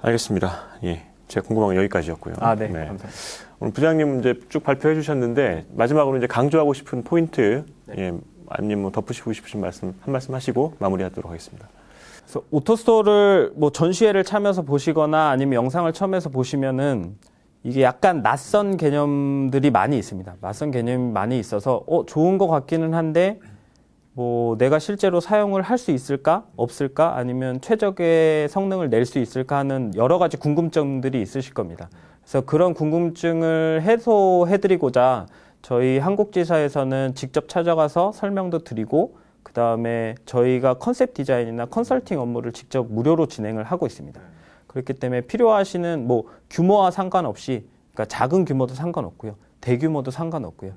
알겠습니다. 예. 제가 궁금한 건 여기까지였고요. 아, 네. 감사합니다. 오늘 부장님 이제 쭉 발표해 주셨는데 마지막으로 이제 강조하고 싶은 포인트, 예, 아니면 뭐 덧붙이고 싶으신 말씀 한 말씀 하시고 마무리하도록 하겠습니다. 그래서 오토스토어를 뭐 전시회를 참여해서 보시거나 아니면 영상을 처음에서 보시면은 이게 약간 낯선 개념들이 많이 있습니다. 낯선 개념이 많이 있어서 좋은 것 같기는 한데 뭐 내가 실제로 사용을 할 수 있을까? 없을까? 아니면 최적의 성능을 낼 수 있을까 하는 여러 가지 궁금증들이 있으실 겁니다. 그래서 그런 궁금증을 해소해드리고자 저희 한국지사에서는 직접 찾아가서 설명도 드리고 그 다음에 저희가 컨셉 디자인이나 컨설팅 업무를 직접 무료로 진행을 하고 있습니다. 그렇기 때문에 필요하시는 뭐 규모와 상관없이 그러니까 작은 규모도 상관없고요. 대규모도 상관없고요.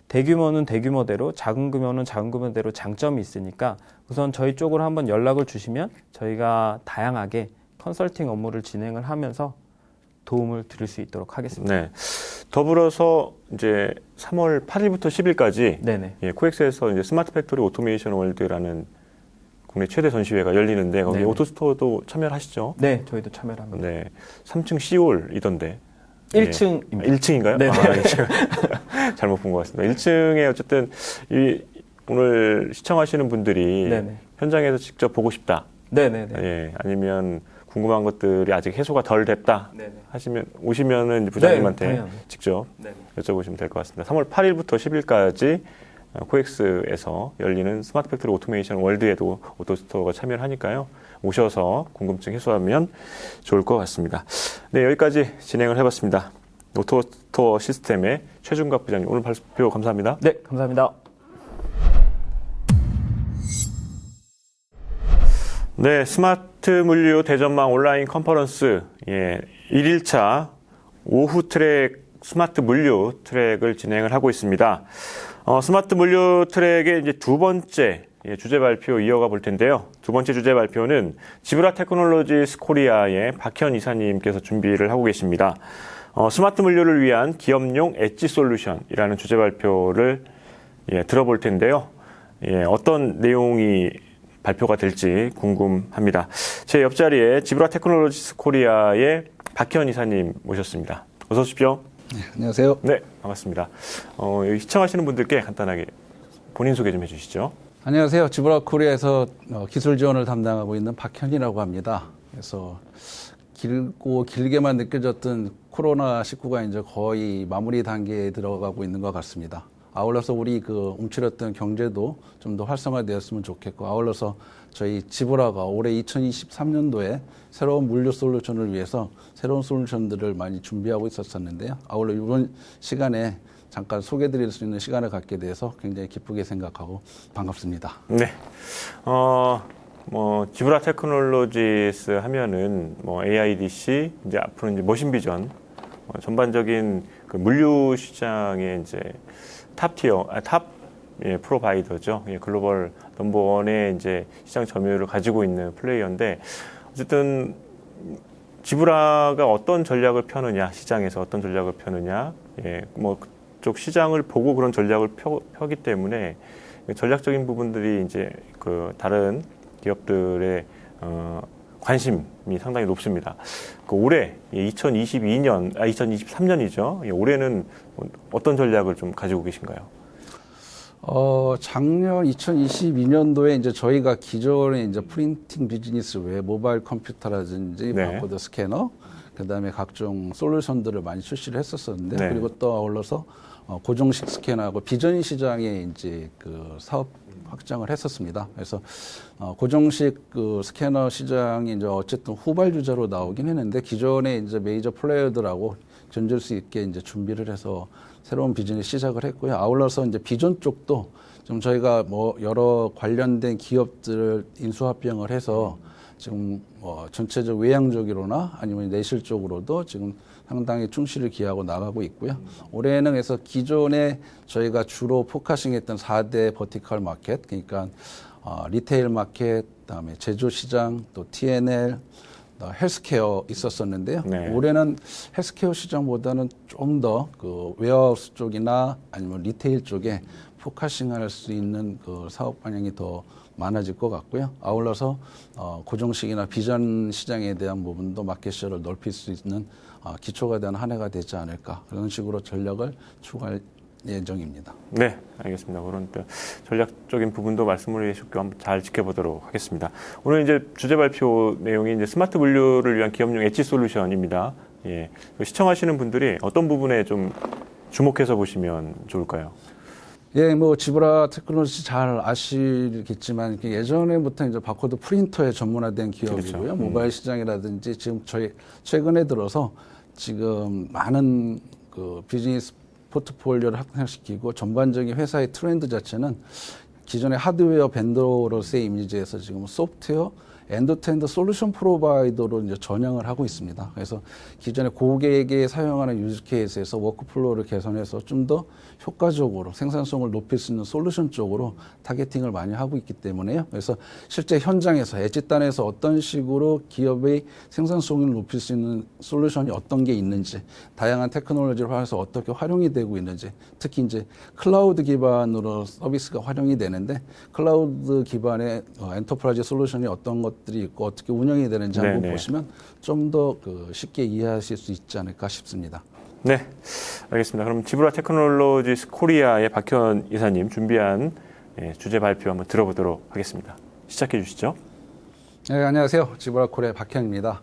대규모는 대규모대로 작은 규모는 작은 규모대로 장점이 있으니까 우선 저희 쪽으로 한번 연락을 주시면 저희가 다양하게 컨설팅 업무를 진행을 하면서 도움을 드릴 수 있도록 하겠습니다. 네. 더불어서 이제 3월 8일부터 10일까지 네네. 예, 코엑스에서 이제 스마트 팩토리 오토메이션 월드라는 국내 최대 전시회가 열리는데 거기 네네. 오토스토어도 참여를 하시죠? 네, 저희도 참여를 합니다. 네. 3층 C홀이던데. 1층입니다. 1층인가요? 네네. 잘못 본 것 같습니다. 1층에 어쨌든 오늘 시청하시는 분들이 네네. 현장에서 직접 보고 싶다. 네네네. 예, 아니면 궁금한 것들이 아직 해소가 덜 됐다 네네. 하시면 오시면은 이제 부장님한테 당연히. 직접 네네. 여쭤보시면 될 것 같습니다. 3월 8일부터 10일까지 코엑스에서 열리는 스마트 팩토리 오토메이션 월드에도 오토스토어가 참여를 하니까요. 오셔서 궁금증 해소하면 좋을 것 같습니다. 네, 여기까지 진행을 해봤습니다. 오토스토어 시스템의 최준갑 부장님 오늘 발표 감사합니다. 네, 감사합니다. 네, 스마트 물류 대전망 온라인 컨퍼런스 1일차 오후 트랙 스마트 물류 트랙을 진행을 하고 있습니다. 스마트 물류 트랙의 이제 두 번째 주제 발표 이어가 볼 텐데요. 두 번째 주제 발표는 지브라 테크놀로지스 코리아의 박현 이사님께서 준비를 하고 계십니다. 스마트 물류를 위한 기업용 엣지 솔루션이라는 주제 발표를 들어볼 텐데요. 어떤 내용이 발표가 될지 궁금합니다. 제 옆자리에 지브라 테크놀로지스 코리아의 박현 이사님 모셨습니다. 어서 오십시오. 네, 안녕하세요. 네, 반갑습니다. 여기 시청하시는 분들께 간단하게 본인 소개 좀 해주시죠. 안녕하세요. 지브라 코리아에서 기술 지원을 담당하고 있는 박현이라고 합니다. 그래서 길게만 느껴졌던 코로나19가 이제 거의 마무리 단계에 들어가고 있는 것 같습니다. 아울러서 우리 움츠렸던 경제도 좀 더 활성화되었으면 좋겠고, 아울러서 저희 지브라가 올해 2023년도에 새로운 물류 솔루션을 위해서 새로운 솔루션들을 많이 준비하고 있었는데요. 아울러 이번 시간에 잠깐 소개드릴 수 있는 시간을 갖게 돼서 굉장히 기쁘게 생각하고 반갑습니다. 네. 지브라 테크놀로지스 하면은 AIDC, 이제 앞으로 이제 머신비전, 전반적인 그 물류 시장의 이제 프로바이더죠. 글로벌 넘버원의 이제 시장 점유율을 가지고 있는 플레이어인데, 어쨌든 지브라가 어떤 전략을 펴느냐, 시장에서 어떤 전략을 펴느냐, 그쪽 시장을 보고 그런 전략을 펴기 때문에 전략적인 부분들이 이제 그 다른 기업들의 관심이 상당히 높습니다. 올해 2023년이죠. 올해는 어떤 전략을 좀 가지고 계신가요? 작년 2022년도에 이제 저희가 기존에 이제 프린팅 비즈니스 외에 모바일 컴퓨터라든지 바코드 스캐너, 그다음에 각종 솔루션들을 많이 출시를 했었었는데, 그리고 또 아울러서 고정식 스캐너하고 비전 시장에 이제 그 사업 확장을 했었습니다. 그래서 고정식 스캐너 시장이 이제 어쨌든 후발주자로 나오긴 했는데, 기존에 이제 메이저 플레이어들하고 견줄 수 있게 이제 준비를 해서 새로운 비즈니스 시작을 했고요. 아울러서 이제 비전 쪽도 좀 저희가 여러 관련된 기업들을 인수합병을 해서 지금 전체적 외향적으로나 아니면 내실적으로도 지금 상당히 충실을 기하고 나가고 있고요. 올해는 그래서 기존에 저희가 주로 포커싱했던 4대 버티컬 마켓, 그러니까 리테일 마켓, 그다음에 제조 시장, 또 T&L, 헬스케어 있었었는데요. 올해는 헬스케어 시장보다는 좀 더 그 웨어하우스 쪽이나 아니면 리테일 쪽에 포커싱할 수 있는 그 사업 방향이 더 많아질 것 같고요. 아울러서 고정식이나 비전 시장에 대한 부분도 마켓시어를 넓힐 수 있는 기초가 된 한 해가 되지 않을까, 그런 식으로 전략을 추구할 예정입니다. 네, 알겠습니다. 그런 또 전략적인 부분도 말씀을 해주셨고 한번 잘 지켜보도록 하겠습니다. 오늘 이제 주제 발표 내용이 이제 스마트 물류를 위한 기업용 엣지 솔루션입니다. 시청하시는 분들이 어떤 부분에 좀 주목해서 보시면 좋을까요? 지브라 테크놀로지 잘 아시겠지만 예전에부터 이제 바코드 프린터에 전문화된 기업이고요. 그렇죠. 모바일 시장이라든지 지금 저희 최근에 들어서 지금 많은 그 비즈니스 포트폴리오를 확장시키고 전반적인 회사의 트렌드 자체는 기존의 하드웨어 벤더로서의 이미지에서 지금 소프트웨어 엔드투엔드 솔루션 프로바이더로 이제 전향을 하고 있습니다. 그래서 기존에 고객에게 사용하는 유즈 케이스에서 워크플로우를 개선해서 좀 더 효과적으로 생산성을 높일 수 있는 솔루션 쪽으로 타겟팅을 많이 하고 있기 때문에요. 그래서 실제 현장에서 엣지단에서 어떤 식으로 기업의 생산성을 높일 수 있는 솔루션이 어떤 게 있는지, 다양한 테크놀로지를 활용해서 어떻게 활용이 되고 있는지, 특히 이제 클라우드 기반으로 서비스가 활용이 되는데 클라우드 기반의 엔터프라이즈 솔루션이 어떤 것들이 있고 어떻게 운영이 되는지 한번 보시면 좀 더 쉽게 이해하실 수 있지 않을까 싶습니다. 네, 알겠습니다. 그럼 지브라 테크놀로지스 코리아의 박현 이사님 준비한 주제 발표 한번 들어보도록 하겠습니다. 시작해 주시죠. 네, 안녕하세요. 지브라 코리아 박현입니다.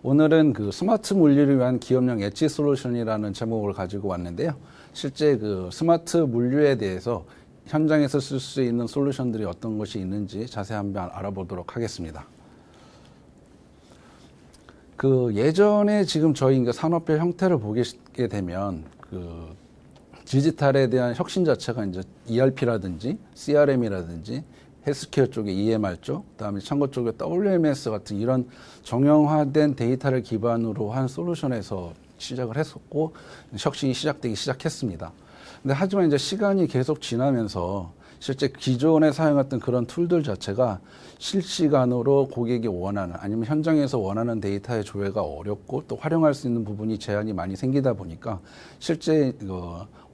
오늘은 그 스마트 물류를 위한 기업용 엣지 솔루션이라는 제목을 가지고 왔는데요. 실제 그 스마트 물류에 대해서 현장에서 쓸 수 있는 솔루션들이 어떤 것이 있는지 자세히 한번 알아보도록 하겠습니다. 예전에 지금 저희 산업별 형태를 보게 되면 디지털에 대한 혁신 자체가 이제 ERP라든지 CRM이라든지 헬스케어 쪽에 EMR 쪽, 그다음에 창고 쪽에 WMS 같은 이런 정형화된 데이터를 기반으로 한 솔루션에서 시작을 했었고 혁신이 시작되기 시작했습니다. 근데 하지만 이제 시간이 계속 지나면서 실제 기존에 사용했던 그런 툴들 자체가 실시간으로 고객이 원하는 아니면 현장에서 원하는 데이터의 조회가 어렵고 또 활용할 수 있는 부분이 제한이 많이 생기다 보니까 실제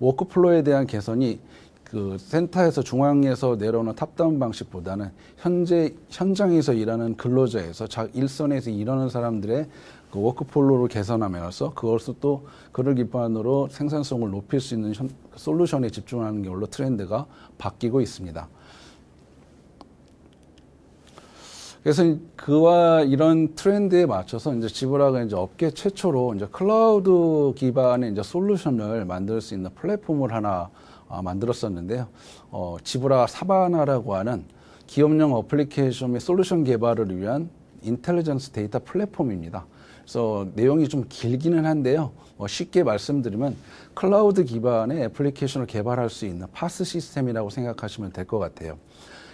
워크플로우에 대한 개선이 그 센터에서 중앙에서 내려오는 탑다운 방식보다는 현재 현장에서 일하는 근로자에서 일선에서 일하는 사람들의 그 워크플로우를 개선하면서 그것을 또 그를 기반으로 생산성을 높일 수 있는 솔루션에 집중하는 걸로 트렌드가 바뀌고 있습니다. 그래서 그와 이런 트렌드에 맞춰서 이제 지브라가 이제 업계 최초로 이제 클라우드 기반의 이제 솔루션을 만들 수 있는 플랫폼을 하나 만들었었는데요. 지브라 사바나라고 하는 기업용 어플리케이션의 솔루션 개발을 위한 인텔리전스 데이터 플랫폼입니다. 그래서 내용이 좀 길기는 한데요. 쉽게 말씀드리면 클라우드 기반의 애플리케이션을 개발할 수 있는 파스 시스템이라고 생각하시면 될 것 같아요.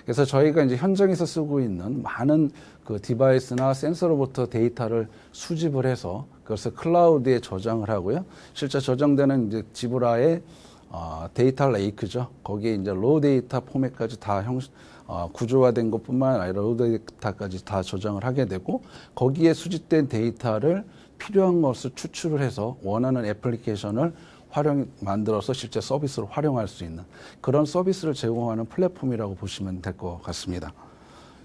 그래서 저희가 이제 현장에서 쓰고 있는 많은 그 디바이스나 센서로부터 데이터를 수집을 해서 그것을 클라우드에 저장을 하고요. 실제 저장되는 이제 지브라의 데이터 레이크죠. 거기에 이제 로우 데이터 포맷까지 다 구조화된 것뿐만 아니라 로우 데이터까지 다 저장을 하게 되고 거기에 수집된 데이터를 필요한 것을 추출을 해서 원하는 애플리케이션을 만들어서 실제 서비스로 활용할 수 있는 그런 서비스를 제공하는 플랫폼이라고 보시면 될 것 같습니다.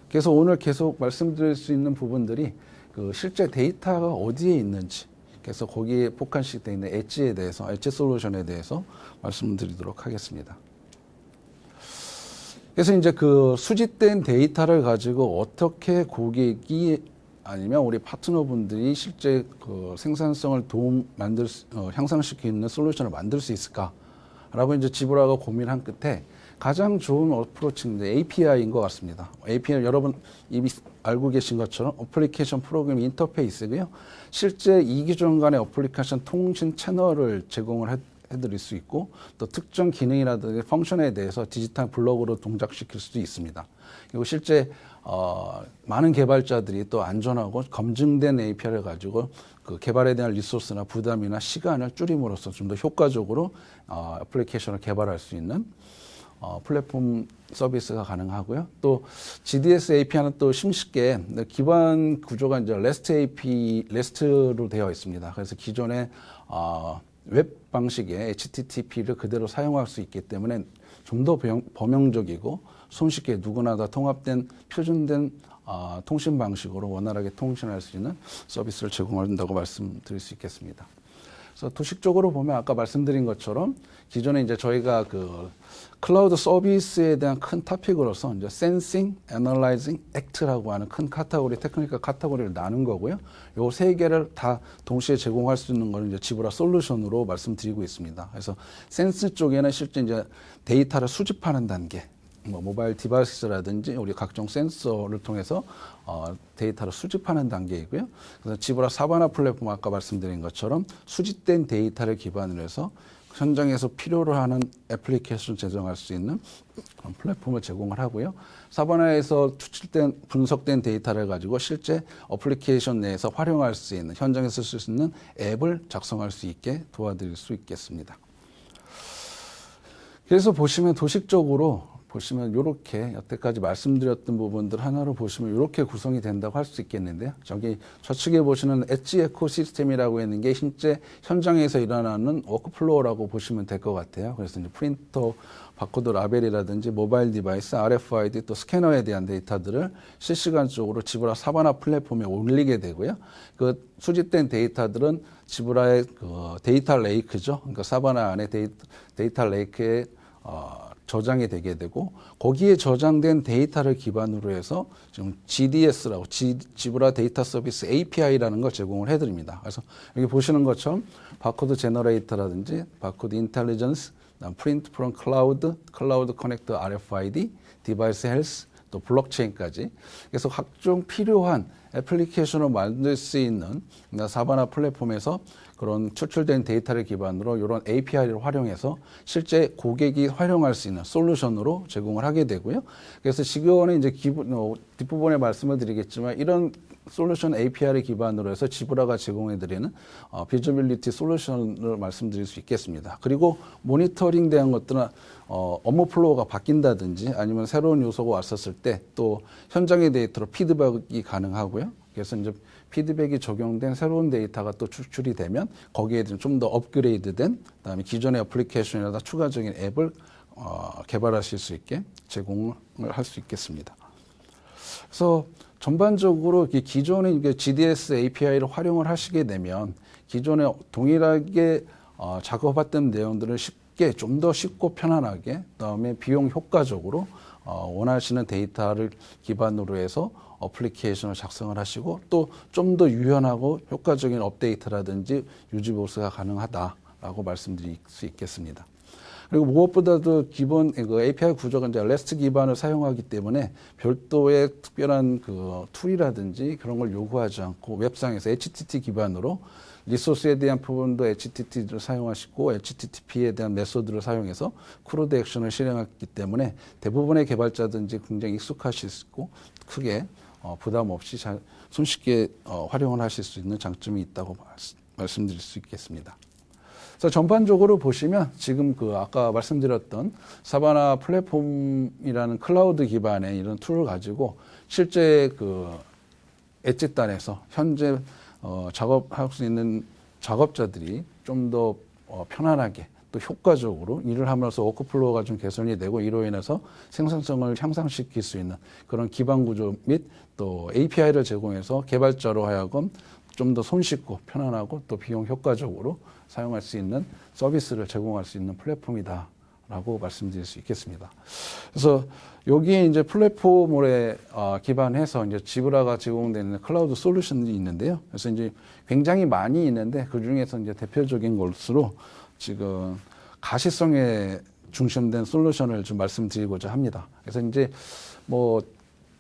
그래서 오늘 계속 말씀드릴 수 있는 부분들이 그 실제 데이터가 어디에 있는지 그래서 거기에 포칸시되어 있는 엣지에 대해서, 엣지 솔루션에 대해서 말씀드리도록 하겠습니다. 그래서 이제 그 수집된 데이터를 가지고 어떻게 고객이 아니면 우리 파트너분들이 실제 그 생산성을 향상시키는 솔루션을 만들 수 있을까라고 이제 지브라가 고민한 끝에 가장 좋은 어프로치는 API인 것 같습니다. API 여러분 이미 알고 계신 것처럼 어플리케이션 프로그램 인터페이스고요. 실제 이기종 간의 어플리케이션 통신 채널을 제공을 해드릴 수 있고 또 특정 기능이라든지 펑션에 대해서 디지털 블록으로 동작시킬 수도 있습니다. 그리고 실제 많은 개발자들이 또 안전하고 검증된 API를 가지고 그 개발에 대한 리소스나 부담이나 시간을 줄임으로써 좀 더 효과적으로 애플리케이션을 개발할 수 있는 플랫폼 서비스가 가능하고요. 또 GDS API는 또 쉽게 기반 구조가 이제 REST로 되어 있습니다. 그래서 기존의 웹 방식의 HTTP를 그대로 사용할 수 있기 때문에 좀 더 범용적이고 손쉽게 누구나 다 통합된 표준된 통신 방식으로 원활하게 통신할 수 있는 서비스를 제공한다고 말씀드릴 수 있겠습니다. 그래서 도식적으로 보면 아까 말씀드린 것처럼 기존에 이제 저희가 그 클라우드 서비스에 대한 큰 토픽으로서 이제 Sensing, Analyzing, Act라고 하는 큰 카테고리, 테크니컬 카테고리를 나눈 거고요. 요 세 개를 다 동시에 제공할 수 있는 걸 이제 지브라 솔루션으로 말씀드리고 있습니다. 그래서 센스 쪽에는 실제 이제 데이터를 수집하는 단계, 모바일 디바이스라든지 우리 각종 센서를 통해서 데이터를 수집하는 단계이고요. 그래서 지브라 사바나 플랫폼 아까 말씀드린 것처럼 수집된 데이터를 기반으로 해서 현장에서 필요로 하는 애플리케이션 제공할 수 있는 그런 플랫폼을 제공을 하고요. 사바나에서 추출된 분석된 데이터를 가지고 실제 어플리케이션 내에서 활용할 수 있는 현장에서 쓸 수 있는 앱을 작성할 수 있게 도와드릴 수 있겠습니다. 그래서 보시면 도식적으로 보시면 이렇게 여태까지 말씀드렸던 부분들 하나로 보시면 이렇게 구성이 된다고 할 수 있겠는데요. 저기 좌측에 보시는 엣지 에코시스템이라고 있는 게 실제 현장에서 일어나는 워크플로우라고 보시면 될 것 같아요. 그래서 이제 프린터, 바코드 라벨이라든지 모바일 디바이스, RFID 또 스캐너에 대한 데이터들을 실시간적으로 지브라 사바나 플랫폼에 올리게 되고요. 그 수집된 데이터들은 지브라의 그 데이터 레이크죠. 그러니까 사바나 안에 데이터 레이크에 저장이 되게 되고 거기에 저장된 데이터를 기반으로 해서 지금 GDS라고 지브라 데이터 서비스 API라는 걸 제공을 해드립니다. 그래서 여기 보시는 것처럼 바코드 제너레이터라든지 바코드 인텔리전스, 프린트 프롬 클라우드, 클라우드 커넥터 RFID, 디바이스 헬스, 또 블록체인까지 그래서 각종 필요한 애플리케이션을 만들 수 있는 사바나 플랫폼에서 그런 추출된 데이터를 기반으로 이런 API를 활용해서 실제 고객이 활용할 수 있는 솔루션으로 제공을 하게 되고요. 그래서 지금은 이제 뒷부분에 말씀을 드리겠지만 이런 솔루션 API를 기반으로 해서 지브라가 제공해드리는 비저빌리티 솔루션을 말씀드릴 수 있겠습니다. 그리고 모니터링 대한 것들은 업무 플로우가 바뀐다든지 아니면 새로운 요소가 왔었을 때 또 현장의 데이터로 피드백이 가능하고요. 그래서 이제 피드백이 적용된 새로운 데이터가 또 추출이 되면 거기에 좀 더 업그레이드된 그다음에 기존의 애플리케이션에다 추가적인 앱을 개발하실 수 있게 제공을 할 수 있겠습니다. 그래서 전반적으로 기존의 GDS API를 활용을 하시게 되면 기존에 동일하게 작업했던 내용들을 쉽게 좀 더 쉽고 편안하게 그다음에 비용 효과적으로 원하시는 데이터를 기반으로 해서 어플리케이션을 작성을 하시고 또 좀 더 유연하고 효과적인 업데이트라든지 유지 보수가 가능하다라고 말씀드릴 수 있겠습니다. 그리고 무엇보다도 기본 API 구조가 이제 REST 기반을 사용하기 때문에 별도의 특별한 툴이라든지 그런 걸 요구하지 않고 웹상에서 HTTP 기반으로 리소스에 대한 부분도 HTTP를 사용하시고 HTTP에 대한 메소드를 사용해서 크루드 액션을 실행했기 때문에 대부분의 개발자든지 굉장히 익숙하실 수 있고 크게 부담 없이 손쉽게 활용을 하실 수 있는 장점이 있다고 말씀드릴 수 있겠습니다. 그래서 전반적으로 보시면 지금 아까 말씀드렸던 사바나 플랫폼이라는 클라우드 기반의 이런 툴을 가지고 실제 엣지단에서 현재 작업할 수 있는 작업자들이 좀 더 편안하게 또 효과적으로 일을 하면서 워크플로우가 좀 개선이 되고 이로 인해서 생산성을 향상시킬 수 있는 그런 기반 구조 및 또 API를 제공해서 개발자로 하여금 좀 더 손쉽고 편안하고 또 비용 효과적으로 사용할 수 있는 서비스를 제공할 수 있는 플랫폼이다라고 말씀드릴 수 있겠습니다. 그래서 여기에 이제 플랫폼에 기반해서 이제 지브라가 제공되는 클라우드 솔루션이 있는데요. 그래서 이제 굉장히 많이 있는데 그 중에서 이제 대표적인 것으로 지금 가시성에 중심된 솔루션을 좀 말씀드리고자 합니다. 그래서 이제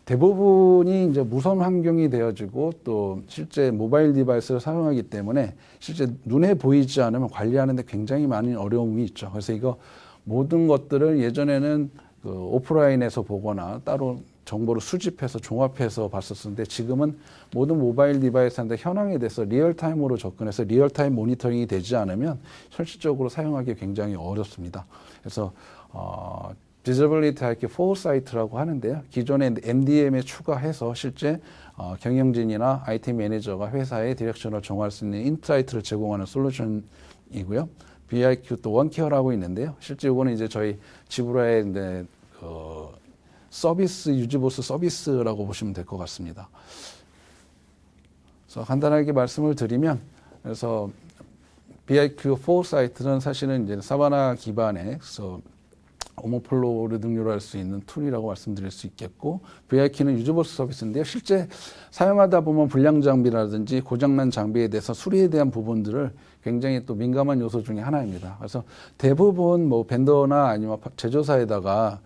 대부분이 이제 무선 환경이 되어지고 또 실제 모바일 디바이스를 사용하기 때문에 실제 눈에 보이지 않으면 관리하는데 굉장히 많은 어려움이 있죠. 그래서 이거 모든 것들을 예전에는 오프라인에서 보거나 따로 정보를 수집해서 종합해서 봤었는데 지금은 모든 모바일 디바이스한테 현황에 대해서 리얼타임으로 접근해서 리얼타임 모니터링이 되지 않으면 현실적으로 사용하기 굉장히 어렵습니다. 그래서 Visibility IQ Foresight라고 하는데요. 기존의 MDM에 추가해서 실제 경영진이나 IT 매니저가 회사의 디렉션을 정할 수 있는 인사이트를 제공하는 솔루션이고요. BIQ 또 원케어라고 있는데요. 실제 이거는 이제 저희 지브라의 서비스 유지보수 서비스라고 보시면 될 것 같습니다. 그래서 간단하게 말씀을 드리면 그래서 BIQ Foresight는 사실은 이제 사바나 기반의 오버플로우를 능률할 수 있는 툴이라고 말씀드릴 수 있겠고 VIQ는 유저보스 서비스인데요. 실제 사용하다 보면 불량 장비라든지 고장난 장비에 대해서 수리에 대한 부분들을 굉장히 또 민감한 요소 중에 하나입니다. 그래서 대부분 벤더나 아니면 제조사에다가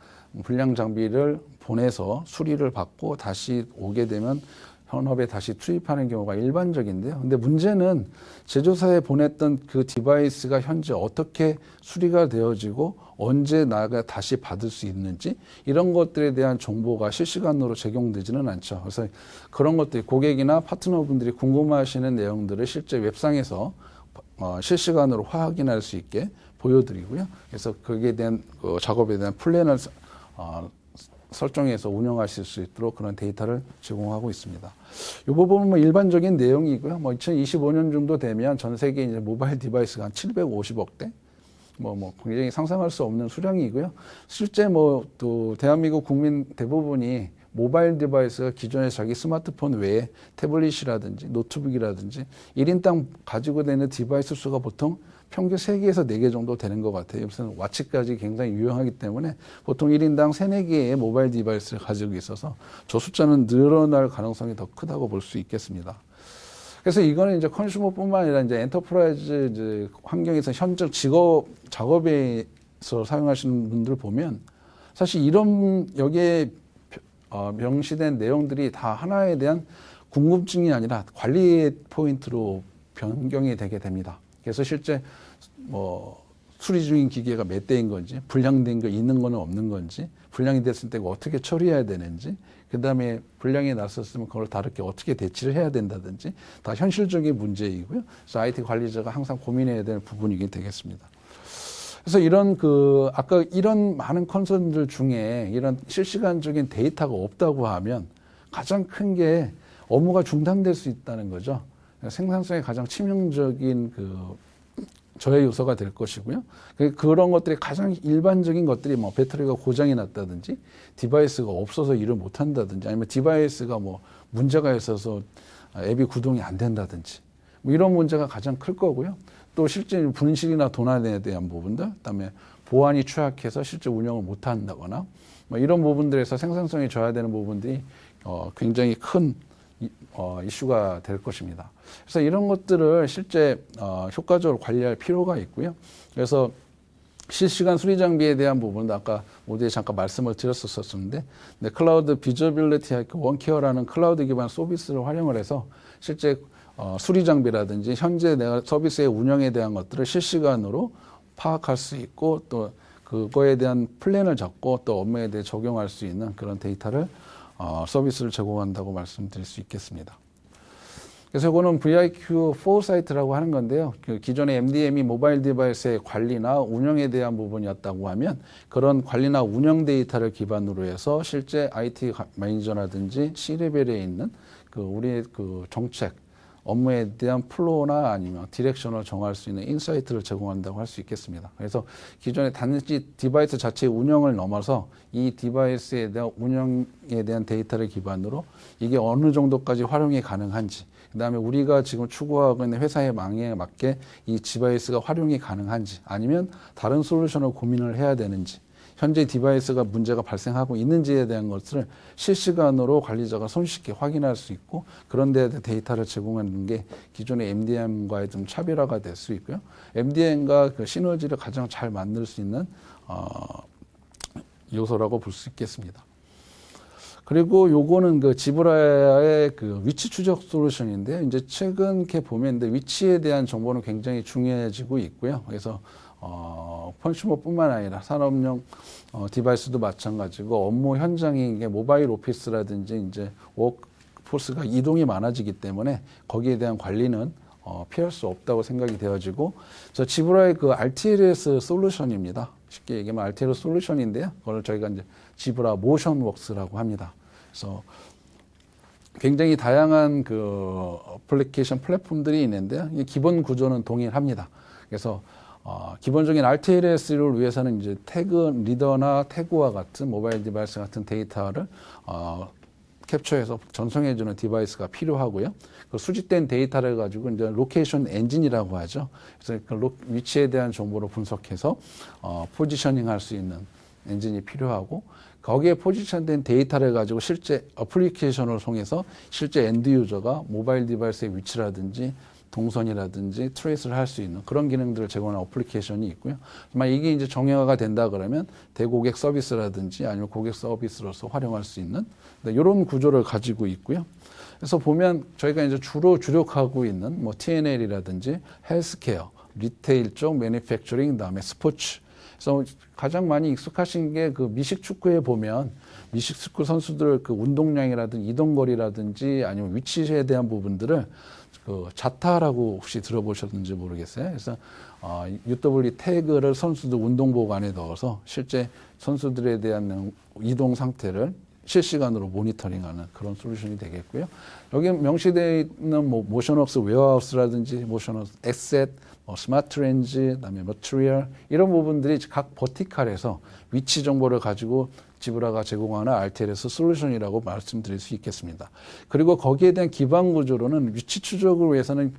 불량 장비를 보내서 수리를 받고 다시 오게 되면 현업에 다시 투입하는 경우가 일반적인데요. 근데 문제는 제조사에 보냈던 그 디바이스가 현재 어떻게 수리가 되어지고 언제 나가 다시 받을 수 있는지 이런 것들에 대한 정보가 실시간으로 제공되지는 않죠. 그래서 그런 것들이 고객이나 파트너분들이 궁금해하시는 내용들을 실제 웹상에서 실시간으로 확인할 수 있게 보여드리고요. 그래서 거기에 대한 작업에 대한 플랜을 설정해서 운영하실 수 있도록 그런 데이터를 제공하고 있습니다. 이 부분은 일반적인 내용이고요. 2025년 정도 되면 전 세계 이제 모바일 디바이스가 한 750억 대, 굉장히 상상할 수 없는 수량이고요. 실제 또 대한민국 국민 대부분이 모바일 디바이스가 기존의 자기 스마트폰 외에 태블릿이라든지 노트북이라든지 1인당 가지고 다니는 디바이스 수가 보통 평균 3개에서 4개 정도 되는 것 같아요. 무슨 와치까지 굉장히 유용하기 때문에 보통 1인당 3, 4개의 모바일 디바이스를 가지고 있어서 저 숫자는 늘어날 가능성이 더 크다고 볼 수 있겠습니다. 그래서 이거는 이제 컨슈머뿐만 아니라 이제 엔터프라이즈 이제 환경에서 현재 작업에서 사용하시는 분들 보면 사실 이런 여기에 명시된 내용들이 다 하나에 대한 궁금증이 아니라 관리 포인트로 변경이 되게 됩니다. 그래서 실제 뭐 수리 중인 기계가 몇 대인 건지, 불량된 거 있는 거는 없는 건지, 불량이 됐을 때 어떻게 처리해야 되는지, 그 다음에 불량이 났었으면 그걸 다르게 어떻게 대치를 해야 된다든지, 다 현실적인 문제이고요. 그래서 IT 관리자가 항상 고민해야 될 부분이게 되겠습니다. 그래서 이런 아까 이런 많은 컨설들 중에 이런 실시간적인 데이터가 없다고 하면 가장 큰 게 업무가 중단될 수 있다는 거죠. 생산성에 가장 치명적인 저해 요소가 될 것이고요. 그런 것들이 가장 일반적인 것들이 뭐 배터리가 고장이 났다든지 디바이스가 없어서 일을 못 한다든지 아니면 디바이스가 뭐 문제가 있어서 앱이 구동이 안 된다든지 뭐 이런 문제가 가장 클 거고요. 또 실제 분실이나 도난에 대한 부분들, 그다음에 보안이 취약해서 실제 운영을 못 한다거나 뭐 이런 부분들에서 생산성이 저하되는 부분들이 굉장히 큰 이슈가 될 것입니다. 그래서 이런 것들을 실제 효과적으로 관리할 필요가 있고요. 그래서 실시간 수리 장비에 대한 부분도 아까 모두에 잠깐 말씀을 드렸었는데, 클라우드 비저빌리티 원케어라는 클라우드 기반 서비스를 활용을 해서 실제 수리 장비라든지 현재 내가 서비스의 운영에 대한 것들을 실시간으로 파악할 수 있고 또 그거에 대한 플랜을 잡고 또 업무에 대해 적용할 수 있는 그런 데이터를 서비스를 제공한다고 말씀드릴 수 있겠습니다. 그래서 이거는 VIQ4 사이트라고 하는 건데요. 기존의 MDM이 모바일 디바이스의 관리나 운영에 대한 부분이었다고 하면 그런 관리나 운영 데이터를 기반으로 해서 실제 IT 매니저라든지 C레벨에 있는 우리의 정책, 업무에 대한 플로우나 아니면 디렉션을 정할 수 있는 인사이트를 제공한다고 할 수 있겠습니다. 그래서 기존의 단지 디바이스 자체의 운영을 넘어서 이 디바이스에 대한 운영에 대한 데이터를 기반으로 이게 어느 정도까지 활용이 가능한지, 그 다음에 우리가 지금 추구하고 있는 회사의 망에 맞게 이 디바이스가 활용이 가능한지, 아니면 다른 솔루션을 고민을 해야 되는지, 현재 디바이스가 문제가 발생하고 있는지에 대한 것을 실시간으로 관리자가 손쉽게 확인할 수 있고 그런 데에 대한 데이터를 제공하는 게 기존의 MDM과의 좀 차별화가 될 수 있고요. MDM과 시너지를 가장 잘 만들 수 있는 요소라고 볼 수 있겠습니다. 그리고 요거는 지브라의 위치 추적 솔루션인데요. 이제 최근 이렇게 보면 위치에 대한 정보는 굉장히 중요해지고 있고요. 그래서 컨슈머뿐만 아니라 산업용 디바이스도 마찬가지고 업무 현장이 이게 모바일 오피스라든지 이제 워크포스가 이동이 많아지기 때문에 거기에 대한 관리는 피할 수 없다고 생각이 되어지고, 그래서 지브라의 RTLS 솔루션입니다. 쉽게 얘기하면 RTLS 솔루션인데요. 그걸 저희가 이제 지브라 모션웍스라고 합니다. 그래서 굉장히 다양한 어플리케이션 플랫폼들이 있는데요. 기본 구조는 동일합니다. 그래서 기본적인 RTLS를 위해서는 이제 태그 리더나 태그와 같은 모바일 디바이스 같은 데이터를 캡처해서 전송해주는 디바이스가 필요하고요. 그 수집된 데이터를 가지고 이제 로케이션 엔진이라고 하죠. 그래서 위치에 대한 정보를 분석해서 포지셔닝할 수 있는 엔진이 필요하고, 거기에 포지션된 데이터를 가지고 실제 어플리케이션을 통해서 실제 엔드 유저가 모바일 디바이스의 위치라든지 동선이라든지 트레이스를 할 수 있는 그런 기능들을 제공하는 어플리케이션이 있고요. 정말 이게 이제 정형화가 된다 그러면 대고객 서비스라든지 아니면 고객 서비스로서 활용할 수 있는 이런 구조를 가지고 있고요. 그래서 보면 저희가 이제 주로 주력하고 있는 뭐 TNL이라든지 헬스케어, 리테일 쪽, 매니팩처링, 그다음에 스포츠. 그래서 가장 많이 익숙하신 게 미식 축구에 보면 미식 축구 선수들 운동량이라든지 이동거리라든지 아니면 위치에 대한 부분들을 자타라고 혹시 들어보셨는지 모르겠어요. 그래서 UW 태그를 선수들 운동복 안에 넣어서 실제 선수들에 대한 이동 상태를 실시간으로 모니터링하는 그런 솔루션이 되겠고요. 여기 명시되어 있는 뭐 모션웍스 웨어하우스라든지 모션웍스 엑셋, 스마트 렌즈, 그다음에 머티리얼 이런 부분들이 각 버티컬에서 위치 정보를 가지고 지브라가 제공하는 RTLS 솔루션이라고 말씀드릴 수 있겠습니다. 그리고 거기에 대한 기반 구조로는 위치 추적을 위해서는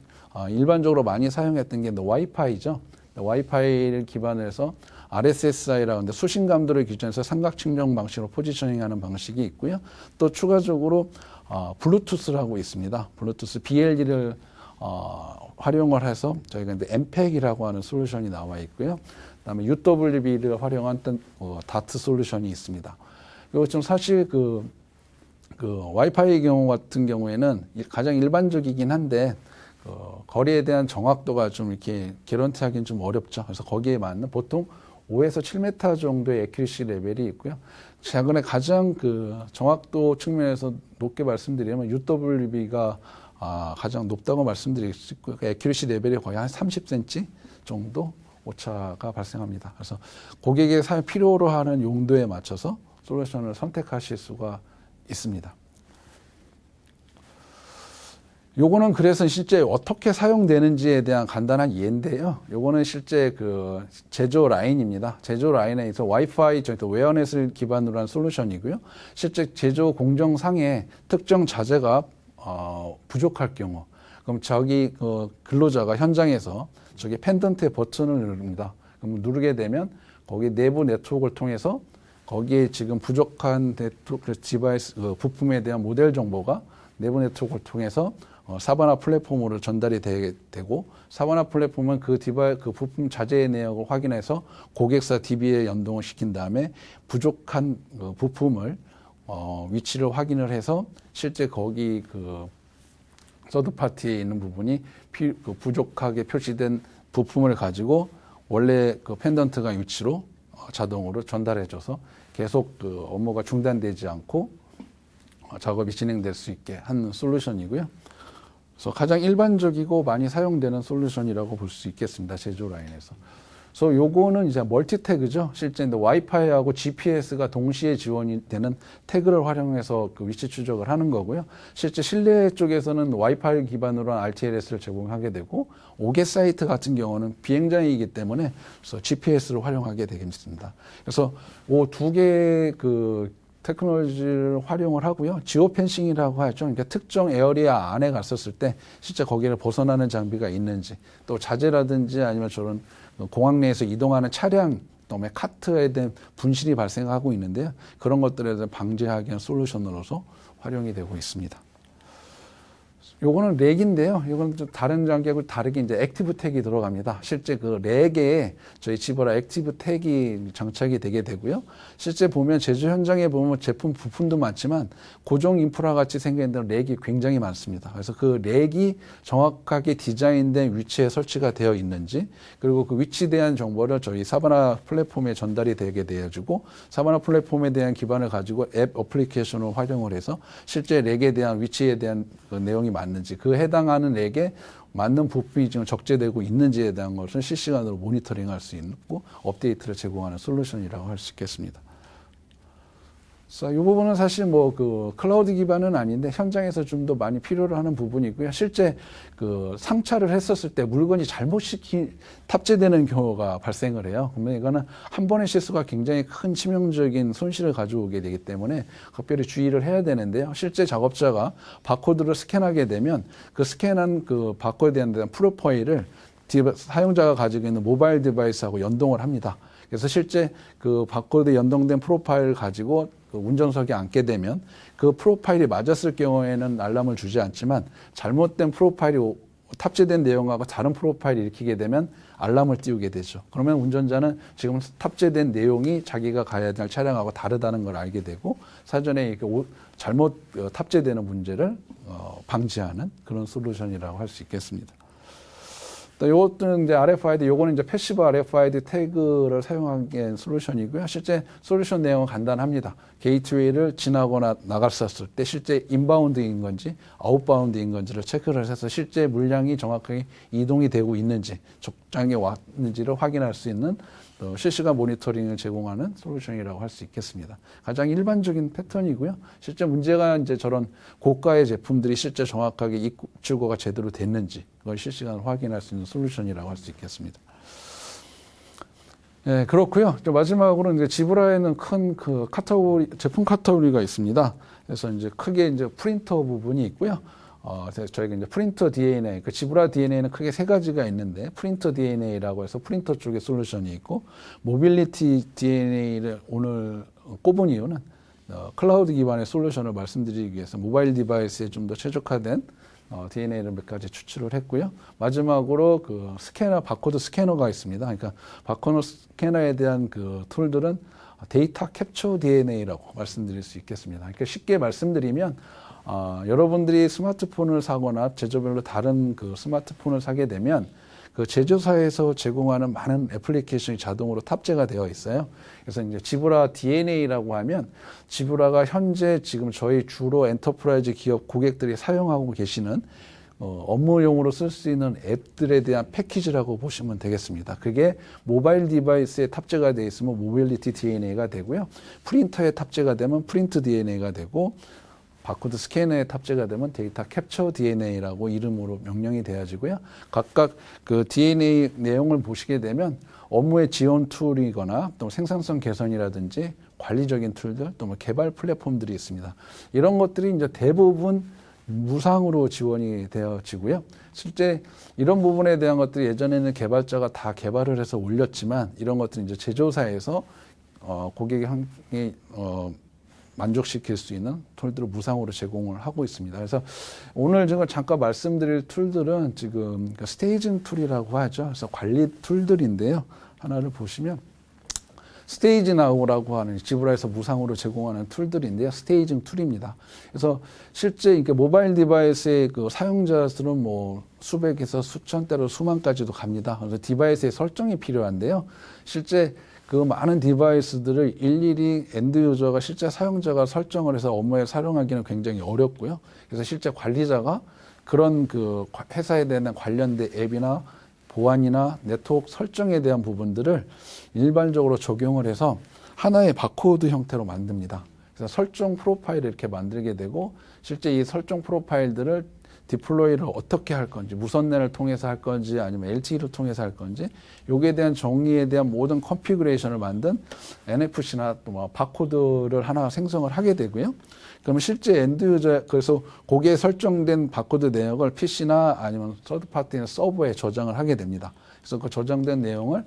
일반적으로 많이 사용했던 게 와이파이죠. 와이파이를 기반으로 해서 RSSI라고 하는데 수신감도를 기준해서 삼각 측정 방식으로 포지셔닝하는 방식이 있고요. 또 추가적으로 블루투스라고 있습니다. 블루투스 BLE를 활용을 해서 저희가 이제 MPEG이라고 하는 솔루션이 나와 있고요. 그다음에 UWB를 활용한 다트 솔루션이 있습니다. 그리고 좀 사실 와이파이 경우 같은 경우에는 가장 일반적이긴 한데 거리에 대한 정확도가 좀 이렇게 개런티하기는 좀 어렵죠. 그래서 거기에 맞는 보통 5에서 7m 정도의 에큐리시 레벨이 있고요. 최근에 가장 그 정확도 측면에서 높게 말씀드리면 UWB가 가장 높다고 말씀드릴 수 있고요. 그 에큐리시 레벨이 거의 한 30cm 정도 오차가 발생합니다. 그래서 고객의 필요로 하는 용도에 맞춰서 솔루션을 선택하실 수가 있습니다. 요거는 그래서 실제 어떻게 사용되는지에 대한 간단한 예인데요. 요거는 실제 그 제조 라인입니다. 제조 라인에서 와이파이 웨어넷을 기반으로 한 솔루션이고요. 실제 제조 공정상에 특정 자재가 부족할 경우, 그럼 저기 근로자가 현장에서 저기 펜던트의 버튼을 누릅니다. 그럼 누르게 되면 거기 내부 네트워크를 통해서 거기에 지금 부족한 디바이스 부품에 대한 모델 정보가 내부 네트워크를 통해서 사바나 플랫폼으로 전달이 되고, 사바나 플랫폼은 그 부품 자재의 내역을 확인해서 고객사 DB에 연동을 시킨 다음에 부족한 부품을 위치를 확인을 해서 실제 거기 서드 파티에 있는 부분이 부족하게 표시된 부품을 가지고 원래 펜던트가 위치로 자동으로 전달해줘서 계속 업무가 중단되지 않고 작업이 진행될 수 있게 하는 솔루션이고요. 그래서 가장 일반적이고 많이 사용되는 솔루션이라고 볼 수 있겠습니다. 제조 라인에서. 그래서 요거는 이제 멀티 태그죠. 실제 와이파이하고 GPS가 동시에 지원이 되는 태그를 활용해서 위치 추적을 하는 거고요. 실제 실내 쪽에서는 와이파이 기반으로 한 RTLS를 제공하게 되고, 5개 사이트 같은 경우는 비행장이기 때문에 그래서 GPS를 활용하게 되겠습니다. 그래서 이 두 개의 테크놀로지를 활용을 하고요. 지오펜싱이라고 하죠. 그러니까 특정 에어리아 안에 갔었을 때 실제 거기를 벗어나는 장비가 있는지, 또 자재라든지 아니면 저런 공항 내에서 이동하는 차량, 그다음에 카트에 대한 분실이 발생하고 있는데요. 그런 것들에 대해 방지하기 위한 솔루션으로서 활용이 되고 있습니다. 요거는 렉인데요. 이건 좀 다른 장비하고 다르게 이제 액티브 태그가 들어갑니다. 실제 그 렉에 저희 지브라 액티브 태그가 장착이 되게 되고요. 실제 보면 제조 현장에 보면 제품 부품도 많지만 고정 인프라 같이 생기는 렉이 굉장히 많습니다. 그래서 그 렉이 정확하게 디자인된 위치에 설치가 되어 있는지, 그리고 그 위치에 대한 정보를 저희 사바나 플랫폼에 전달이 되게 되어지고, 사바나 플랫폼에 대한 기반을 가지고 앱 어플리케이션을 활용을 해서 실제 렉에 대한 위치에 대한 내용이 맞는지, 그 해당하는 렉에 맞는 부품이 지금 적재되고 있는지에 대한 것을 실시간으로 모니터링할 수 있고 업데이트를 제공하는 솔루션이라고 할 수 있겠습니다. 이 부분은 사실 클라우드 기반은 아닌데 현장에서 좀 더 많이 필요로 하는 부분이고요. 실제 상차를 했었을 때 물건이 잘못 탑재되는 경우가 발생을 해요. 그러면 이거는 한 번의 실수가 굉장히 큰 치명적인 손실을 가져오게 되기 때문에 각별히 주의를 해야 되는데요. 실제 작업자가 바코드를 스캔하게 되면 그 스캔한 바코드에 대한 프로파일을 사용자가 가지고 있는 모바일 디바이스하고 연동을 합니다. 그래서 실제 그 바코드 연동된 프로파일을 가지고 운전석에 앉게 되면 그 프로파일이 맞았을 경우에는 알람을 주지 않지만, 잘못된 프로파일이 탑재된 내용하고 다른 프로파일을 일으키게 되면 알람을 띄우게 되죠. 그러면 운전자는 지금 탑재된 내용이 자기가 가야 될 차량하고 다르다는 걸 알게 되고, 사전에 이렇게 잘못 탑재되는 문제를 방지하는 그런 솔루션이라고 할 수 있겠습니다. 또 이것들은 이제 RFID, 요거는 이제 패시브 RFID 태그를 사용한 솔루션이고요. 실제 솔루션 내용은 간단합니다. 게이트웨이를 지나거나 나갔었을 때 실제 인바운드인 건지 아웃바운드인 건지를 체크를 해서 실제 물량이 정확하게 이동이 되고 있는지, 적장에 왔는지를 확인할 수 있는 실시간 모니터링을 제공하는 솔루션이라고 할 수 있겠습니다. 가장 일반적인 패턴이고요. 실제 문제가 이제 저런 고가의 제품들이 실제 정확하게 입출고가 제대로 됐는지 그걸 실시간으로 확인할 수 있는 솔루션이라고 할 수 있겠습니다. 네, 그렇고요. 마지막으로 이제 지브라에는 큰 제품 카테고리가 있습니다. 그래서 이제 크게 이제 프린터 부분이 있고요. 저희가 이제 프린터 DNA, 지브라 DNA는 크게 세 가지가 있는데, 프린터 DNA라고 해서 프린터 쪽에 솔루션이 있고, 모빌리티 DNA를 오늘 꼽은 이유는 클라우드 기반의 솔루션을 말씀드리기 위해서 모바일 디바이스에 좀 더 최적화된 DNA를 몇 가지 추출을 했고요. 마지막으로 바코드 스캐너가 있습니다. 그러니까 바코드 스캐너에 대한 툴들은 데이터 캡처 DNA라고 말씀드릴 수 있겠습니다. 그러니까 쉽게 말씀드리면 여러분들이 스마트폰을 사거나 제조별로 다른 그 스마트폰을 사게 되면 그 제조사에서 제공하는 많은 애플리케이션이 자동으로 탑재가 되어 있어요. 그래서 이제 지브라 DNA라고 하면 지브라가 현재 지금 저희 주로 엔터프라이즈 기업 고객들이 사용하고 계시는 업무용으로 쓸 수 있는 앱들에 대한 패키지라고 보시면 되겠습니다. 그게 모바일 디바이스에 탑재가 되어 있으면 모빌리티 DNA가 되고요. 프린터에 탑재가 되면 프린트 DNA가 되고 바코드 스캐너에 탑재가 되면 데이터 캡처 DNA라고 이름으로 명령이 되어지고요. 각각 그 DNA 내용을 보시게 되면 업무의 지원 툴이거나 또 생산성 개선이라든지 관리적인 툴들 또 뭐 개발 플랫폼들이 있습니다. 이런 것들이 이제 대부분 무상으로 지원이 되어지고요. 실제 이런 부분에 대한 것들이 예전에는 개발자가 다 개발을 해서 올렸지만 이런 것들이 이제 제조사에서 고객이 만족시킬 수 있는 툴들을 무상으로 제공을 하고 있습니다. 그래서 오늘 제가 잠깐 말씀드릴 툴들은 지금 스테이징 툴이라고 하죠. 그래서 관리 툴들인데요. 하나를 보시면 스테이지 나우라고 하는 지브라에서 무상으로 제공하는 툴들인데요. 스테이징 툴입니다. 그래서 실제 이렇게 모바일 디바이스의 그 사용자 수는 뭐 수백에서 수천 대로 수만까지도 갑니다. 그래서 디바이스의 설정이 필요한데요. 실제 그 많은 디바이스들을 일일이 엔드 유저가 실제 사용자가 설정을 해서 업무에 사용하기는 굉장히 어렵고요. 그래서 실제 관리자가 그런 그 회사에 대한 관련된 앱이나 보안이나 네트워크 설정에 대한 부분들을 일반적으로 적용을 해서 하나의 바코드 형태로 만듭니다. 그래서 설정 프로파일을 이렇게 만들게 되고 실제 이 설정 프로파일들을 디플로이를 어떻게 할 건지 무선랜을 통해서 할 건지 아니면 LTE를 통해서 할 건지 여기에 대한 정의에 대한 모든 컨피그레이션을 만든 NFC나 또 뭐 바코드를 하나 생성을 하게 되고요. 그러면 실제 엔드 유저 그래서 거기에 설정된 바코드 내역을 PC나 아니면 서드 파티 서버에 저장을 하게 됩니다. 그래서 그 저장된 내용을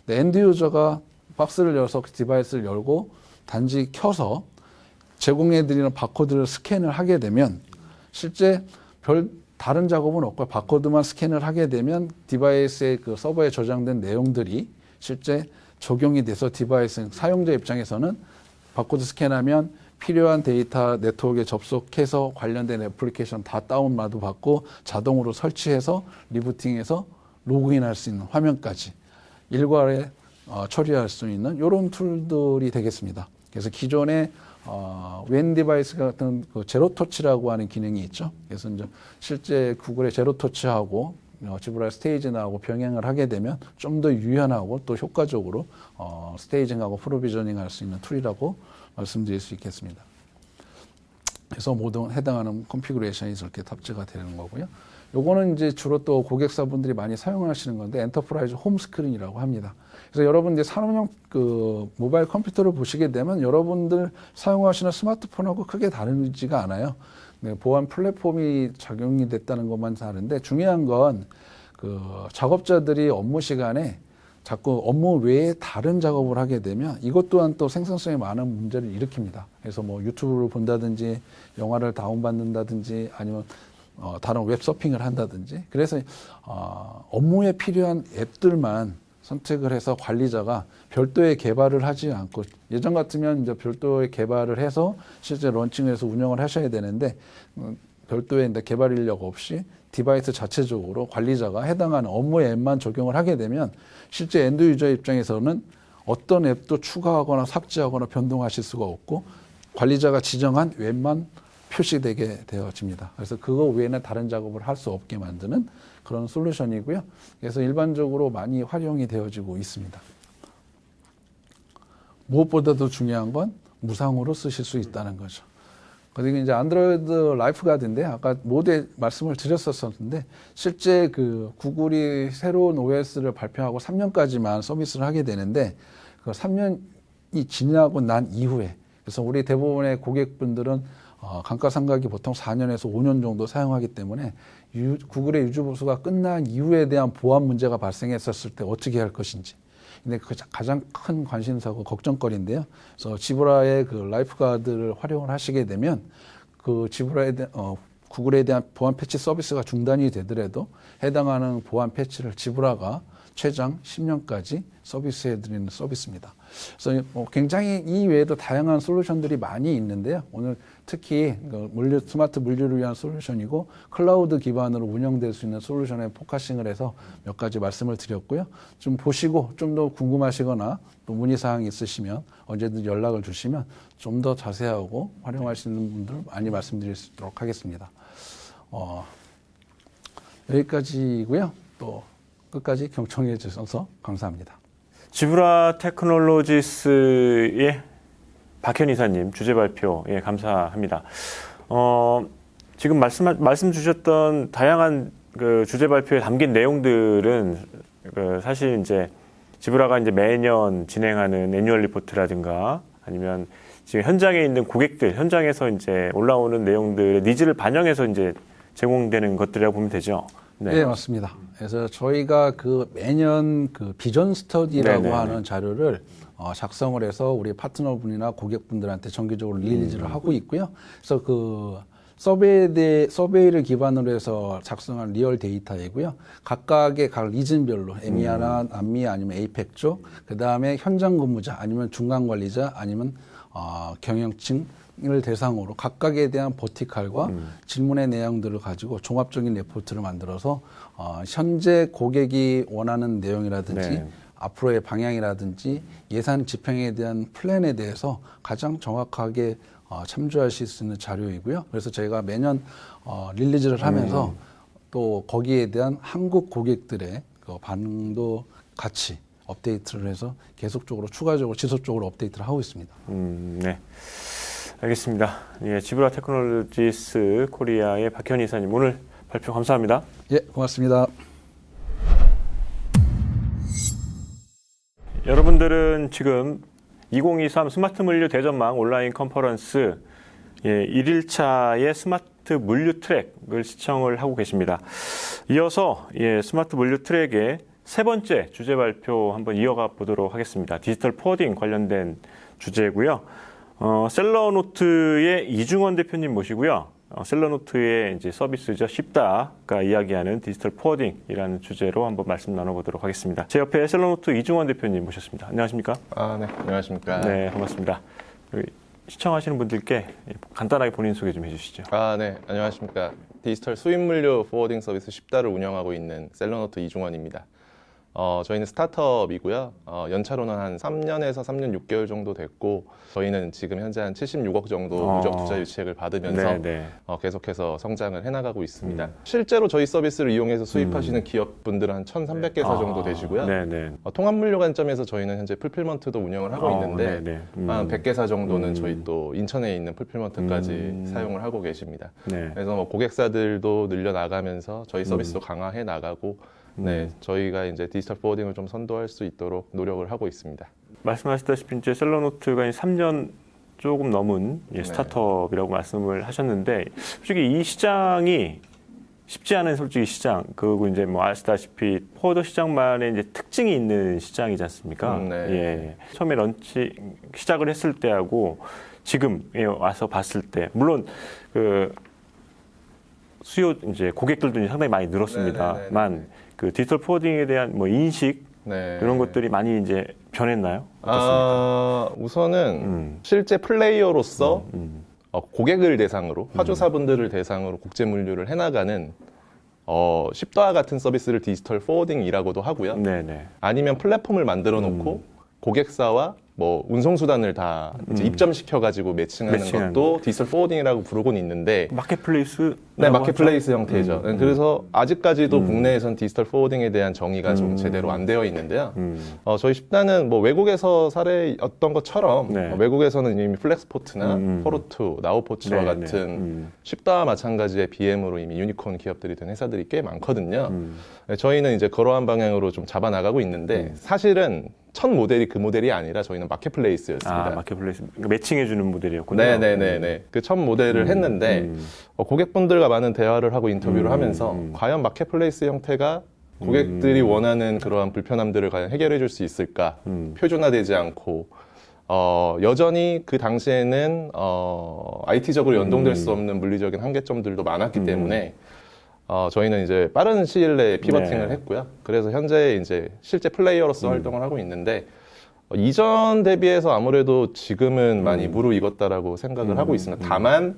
엔드 유저가 박스를 열어서 디바이스를 열고 단지 켜서 제공해드리는 바코드를 스캔을 하게 되면 실제 별 다른 작업은 없고 바코드만 스캔을 하게 되면 디바이스의 그 서버에 저장된 내용들이 실제 적용이 돼서 디바이스 사용자 입장에서는 바코드 스캔하면 필요한 데이터 네트워크에 접속해서 관련된 애플리케이션 다 다운로드 받고 자동으로 설치해서 리부팅해서 로그인할 수 있는 화면까지 일괄에 처리할 수 있는 이런 툴들이 되겠습니다. 그래서 기존에 웬 디바이스 같은 그 제로 터치라고 하는 기능이 있죠. 그래서 이제 실제 구글의 제로 터치하고 지브라 스테이징하고 병행을 하게 되면 좀 더 유연하고 또 효과적으로 스테이징하고 프로비저닝 할 수 있는 툴이라고 말씀드릴 수 있겠습니다. 그래서 모든 해당하는 컨피그레이션이 이렇게 탑재가 되는 거고요. 요거는 이제 주로 또 고객사분들이 많이 사용하시는 건데 엔터프라이즈 홈 스크린이라고 합니다. 그래서 여러분 이제 산업용 그 모바일 컴퓨터를 보시게 되면 여러분들 사용하시는 스마트폰하고 크게 다르지가 않아요. 네, 보안 플랫폼이 적용이 됐다는 것만 다른데 중요한 건 그 작업자들이 업무 시간에 자꾸 업무 외에 다른 작업을 하게 되면 이것 또한 또 생산성에 많은 문제를 일으킵니다. 그래서 뭐 유튜브를 본다든지 영화를 다운받는다든지 아니면 다른 웹서핑을 한다든지 그래서 업무에 필요한 앱들만 선택을 해서 관리자가 별도의 개발을 하지 않고 예전 같으면 이제 별도의 개발을 해서 실제 런칭해서 운영을 하셔야 되는데 별도의 개발 인력 없이 디바이스 자체적으로 관리자가 해당하는 업무 앱만 적용을 하게 되면 실제 엔드 유저 입장에서는 어떤 앱도 추가하거나 삭제하거나 변동하실 수가 없고 관리자가 지정한 웹만 표시되게 되어집니다. 그래서 그거 외에는 다른 작업을 할 수 없게 만드는 그런 솔루션이고요. 그래서 일반적으로 많이 활용이 되어지고 있습니다. 무엇보다도 중요한 건 무상으로 쓰실 수 있다는 거죠. 그리고 이제 안드로이드 라이프가드인데 아까 모두에 말씀을 드렸었는데 실제 그 구글이 새로운 OS를 발표하고 3년까지만 서비스를 하게 되는데 그 3년이 지나고 난 이후에 그래서 우리 대부분의 고객분들은 감가상각이 보통 4년에서 5년 정도 사용하기 때문에 구글의 유지보수가 끝난 이후에 대한 보안 문제가 발생했었을 때 어떻게 할 것인지. 근데 그 가장 큰 관심사고 걱정거리인데요. 그래서 지브라의 그 라이프가드를 활용을 하시게 되면 그 지브라에 대한 구글에 대한 보안 패치 서비스가 중단이 되더라도 해당하는 보안 패치를 지브라가 최장 10년까지 서비스해드리는 서비스입니다. 그래서 뭐 굉장히 이 외에도 다양한 솔루션들이 많이 있는데요. 오늘 특히 스마트 물류를 위한 솔루션이고 클라우드 기반으로 운영될 수 있는 솔루션에 포커싱을 해서 몇 가지 말씀을 드렸고요. 좀 보시고 좀 더 궁금하시거나 또 문의사항이 있으시면 언제든 연락을 주시면 좀 더 자세하고 활용하시는 분들 많이 말씀드리도록 하겠습니다. 여기까지고요. 또 끝까지 경청해 주셔서 감사합니다. 지브라 테크놀로지스의 박현 이사님 주제 발표 감사합니다. 지금 말씀 주셨던 다양한 그 주제 발표에 담긴 내용들은 사실 이제 지브라가 이제 매년 진행하는 애뉴얼 리포트라든가 아니면 지금 현장에 있는 고객들 현장에서 이제 올라오는 내용들의 니즈를 반영해서 이제 제공되는 것들이라고 보면 되죠. 네, 맞습니다. 그래서 저희가 그 매년 그 비전 스터디라고 네네네. 하는 자료를 작성을 해서 우리 파트너분이나 고객분들한테 정기적으로 릴리즈를 하고 있고요. 그래서 그 서베이를 기반으로 해서 작성한 리얼 데이터이고요. 각각의 각 리즌별로 에미아나 남미 아니면 에이펙 쪽, 그 다음에 현장 근무자 아니면 중간 관리자 아니면 경영층을 대상으로 각각에 대한 버티칼과 질문의 내용들을 가지고 종합적인 레포트를 만들어서 현재 고객이 원하는 내용이라든지 네. 앞으로의 방향이라든지 예산 집행에 대한 플랜에 대해서 가장 정확하게 참조하실 수 있는 자료이고요. 그래서 저희가 매년 릴리즈를 하면서 또 거기에 대한 한국 고객들의 그 반응도 같이 업데이트를 해서 계속적으로 추가적으로 지속적으로 업데이트를 하고 있습니다. 네. 알겠습니다. 예, 지브라 테크놀로지스 코리아의 박현 이사님 오늘 발표 감사합니다. 예, 고맙습니다. 여러분들은 지금 2023 스마트 물류 대전망 온라인 컨퍼런스 1일차의 스마트 물류 트랙을 시청을 하고 계십니다. 이어서 스마트 물류 트랙의 세 번째 주제 발표 한번 이어가 보도록 하겠습니다. 디지털 포워딩 관련된 주제고요. 셀러노트의 이중원 대표님 모시고요. 셀러노트의 이제 서비스죠. 쉽다가 이야기하는 디지털 포워딩이라는 주제로 한번 말씀 나눠보도록 하겠습니다. 제 옆에 셀러노트 이중원 대표님 모셨습니다. 안녕하십니까? 네, 안녕하십니까? 네, 반갑습니다. 시청하시는 분들께 간단하게 본인 소개 좀 해주시죠. 네, 안녕하십니까? 디지털 수입 물류 포워딩 서비스 쉽다를 운영하고 있는 셀러노트 이중원입니다. 저희는 스타트업이고요. 연차로는 한 3년에서 3년 6개월 정도 됐고, 저희는 지금 현재 한 76억 정도 누적 투자 유치액을 받으면서 계속해서 성장을 해나가고 있습니다. 실제로 저희 서비스를 이용해서 수입하시는 기업분들은 한 1,300개사 정도 되시고요. 통합 물류 관점에서 저희는 현재 풀필먼트도 운영을 하고 있는데, 한 100개사 정도는 저희 또 인천에 있는 풀필먼트까지 사용을 하고 계십니다. 그래서 뭐 고객사들도 늘려나가면서 저희 서비스도 강화해 나가고, 저희가 이제 디지털 포워딩을 좀 선도할 수 있도록 노력을 하고 있습니다. 말씀하셨다시피 이제 셀러노트가 3년 조금 넘은 스타트업이라고 말씀을 하셨는데, 솔직히 이 시장이 쉽지 않은 솔직히 시장, 그리고 이제 뭐 아시다시피 포워더 시장만의 이제 특징이 있는 시장이지 않습니까? 처음에 시작을 했을 때하고 지금 와서 봤을 때, 물론 그 수요 이제 고객들도 상당히 많이 늘었습니다만. 그 디지털 포워딩에 대한 뭐 인식 이런 것들이 많이 이제 변했나요? 어떻습니까? 우선은 실제 플레이어로서 고객을 대상으로 화조사분들을 대상으로 국제 물류를 해나가는 쉽다와 같은 서비스를 디지털 포워딩이라고도 하고요. 아니면 플랫폼을 만들어 놓고 고객사와 뭐 운송수단을 다 이제 입점시켜가지고 매칭하는 것도 디지털 포워딩이라고 부르곤 있는데 마켓플레이스? 네, 마켓플레이스 형태죠. 그래서 아직까지도 국내에선 디지털 포워딩에 대한 정의가 좀 제대로 안 되어 있는데요. 저희 쉽다는 뭐 외국에서 사례였던 것처럼 외국에서는 이미 플렉스포트나 포르투, 나우포츠와 같은 쉽다와 마찬가지의 BM으로 이미 유니콘 기업들이 된 회사들이 꽤 많거든요. 저희는 이제 그러한 방향으로 좀 잡아나가고 있는데 사실은 첫 모델이 그 모델이 아니라 저희는 마켓플레이스였습니다. 마켓플레이스. 그러니까 매칭해주는 모델이었군요. 네네네네. 그 첫 모델을 했는데, 고객분들과 많은 대화를 하고 인터뷰를 하면서, 과연 마켓플레이스 형태가 고객들이 원하는 그러한 불편함들을 과연 해결해 줄 수 있을까? 표준화되지 않고, 여전히 그 당시에는, IT적으로 연동될 수 없는 물리적인 한계점들도 많았기 때문에, 저희는 이제 빠른 시일 내에 피버팅을 했고요. 그래서 현재 이제 실제 플레이어로서 활동을 하고 있는데, 이전 대비해서 아무래도 지금은 많이 무르익었다라고 생각을 하고 있습니다. 다만